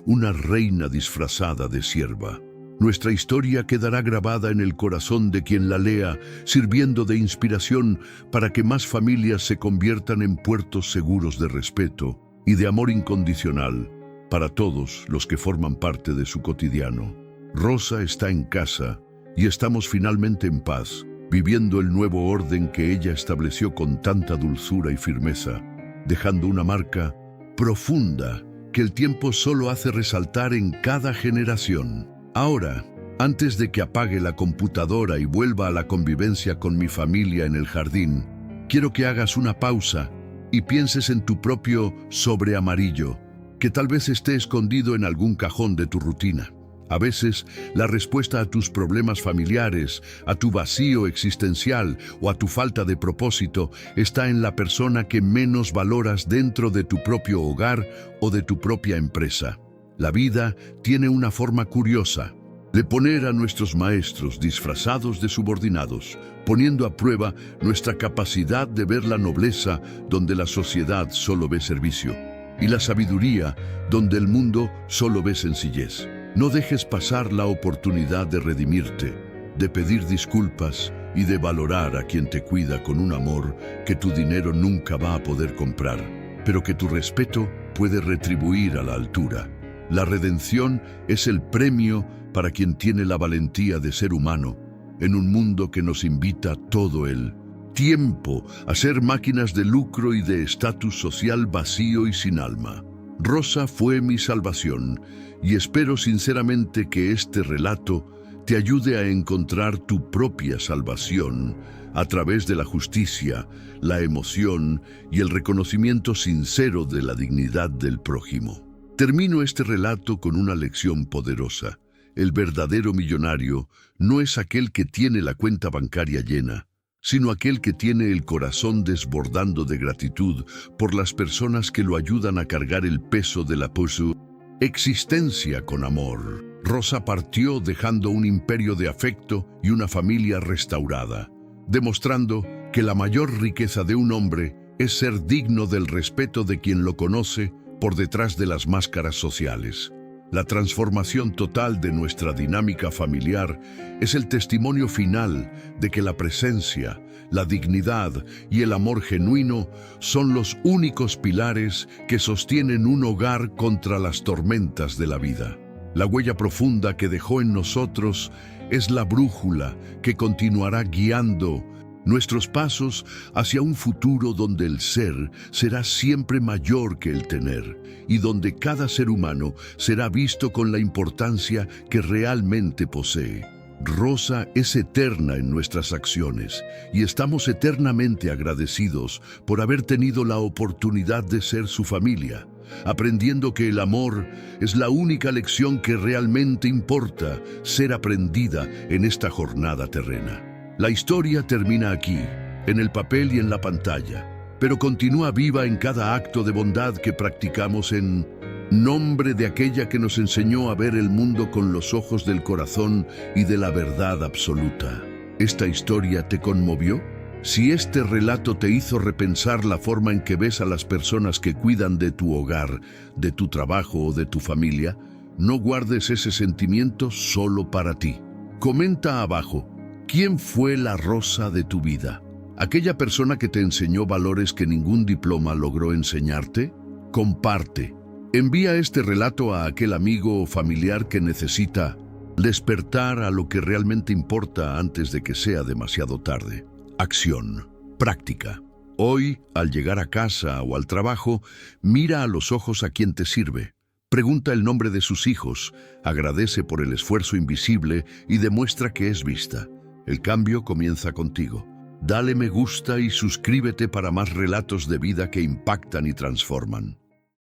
una reina disfrazada de sierva. Nuestra historia quedará grabada en el corazón de quien la lea, sirviendo de inspiración para que más familias se conviertan en puertos seguros de respeto y de amor incondicional para todos los que forman parte de su cotidiano. Rosa está en casa y estamos finalmente en paz, viviendo el nuevo orden que ella estableció con tanta dulzura y firmeza, dejando una marca profunda que el tiempo solo hace resaltar en cada generación. Ahora, antes de que apague la computadora y vuelva a la convivencia con mi familia en el jardín, quiero que hagas una pausa y pienses en tu propio sobre amarillo, que tal vez esté escondido en algún cajón de tu rutina. A veces, la respuesta a tus problemas familiares, a tu vacío existencial o a tu falta de propósito está en la persona que menos valoras dentro de tu propio hogar o de tu propia empresa. La vida tiene una forma curiosa de poner a nuestros maestros disfrazados de subordinados, poniendo a prueba nuestra capacidad de ver la nobleza donde la sociedad solo ve servicio y la sabiduría donde el mundo solo ve sencillez. No dejes pasar la oportunidad de redimirte, de pedir disculpas y de valorar a quien te cuida con un amor que tu dinero nunca va a poder comprar, pero que tu respeto puede retribuir a la altura. La redención es el premio para quien tiene la valentía de ser humano en un mundo que nos invita todo el tiempo a ser máquinas de lucro y de estatus social vacío y sin alma. Rosa fue mi salvación y espero sinceramente que este relato te ayude a encontrar tu propia salvación a través de la justicia, la emoción y el reconocimiento sincero de la dignidad del prójimo. Termino este relato con una lección poderosa. El verdadero millonario no es aquel que tiene la cuenta bancaria llena, sino aquel que tiene el corazón desbordando de gratitud por las personas que lo ayudan a cargar el peso de su existencia con amor. Rosa partió dejando un imperio de afecto y una familia restaurada, demostrando que la mayor riqueza de un hombre es ser digno del respeto de quien lo conoce por detrás de las máscaras sociales. La transformación total de nuestra dinámica familiar es el testimonio final de que la presencia, la dignidad y el amor genuino son los únicos pilares que sostienen un hogar contra las tormentas de la vida. La huella profunda que dejó en nosotros es la brújula que continuará guiando nuestros pasos hacia un futuro donde el ser será siempre mayor que el tener y donde cada ser humano será visto con la importancia que realmente posee. Rosa es eterna en nuestras acciones y estamos eternamente agradecidos por haber tenido la oportunidad de ser su familia, aprendiendo que el amor es la única lección que realmente importa ser aprendida en esta jornada terrena. La historia termina aquí, en el papel y en la pantalla, pero continúa viva en cada acto de bondad que practicamos en nombre de aquella que nos enseñó a ver el mundo con los ojos del corazón y de la verdad absoluta. ¿Esta historia te conmovió? Si este relato te hizo repensar la forma en que ves a las personas que cuidan de tu hogar, de tu trabajo o de tu familia, no guardes ese sentimiento solo para ti. Comenta abajo. ¿Quién fue la Rosa de tu vida? ¿Aquella persona que te enseñó valores que ningún diploma logró enseñarte? Comparte. Envía este relato a aquel amigo o familiar que necesita despertar a lo que realmente importa antes de que sea demasiado tarde. Acción. Práctica. Hoy, al llegar a casa o al trabajo, mira a los ojos a quien te sirve. Pregunta el nombre de sus hijos, agradece por el esfuerzo invisible y demuestra que es vista. El cambio comienza contigo. Dale me gusta y suscríbete para más relatos de vida que impactan y transforman.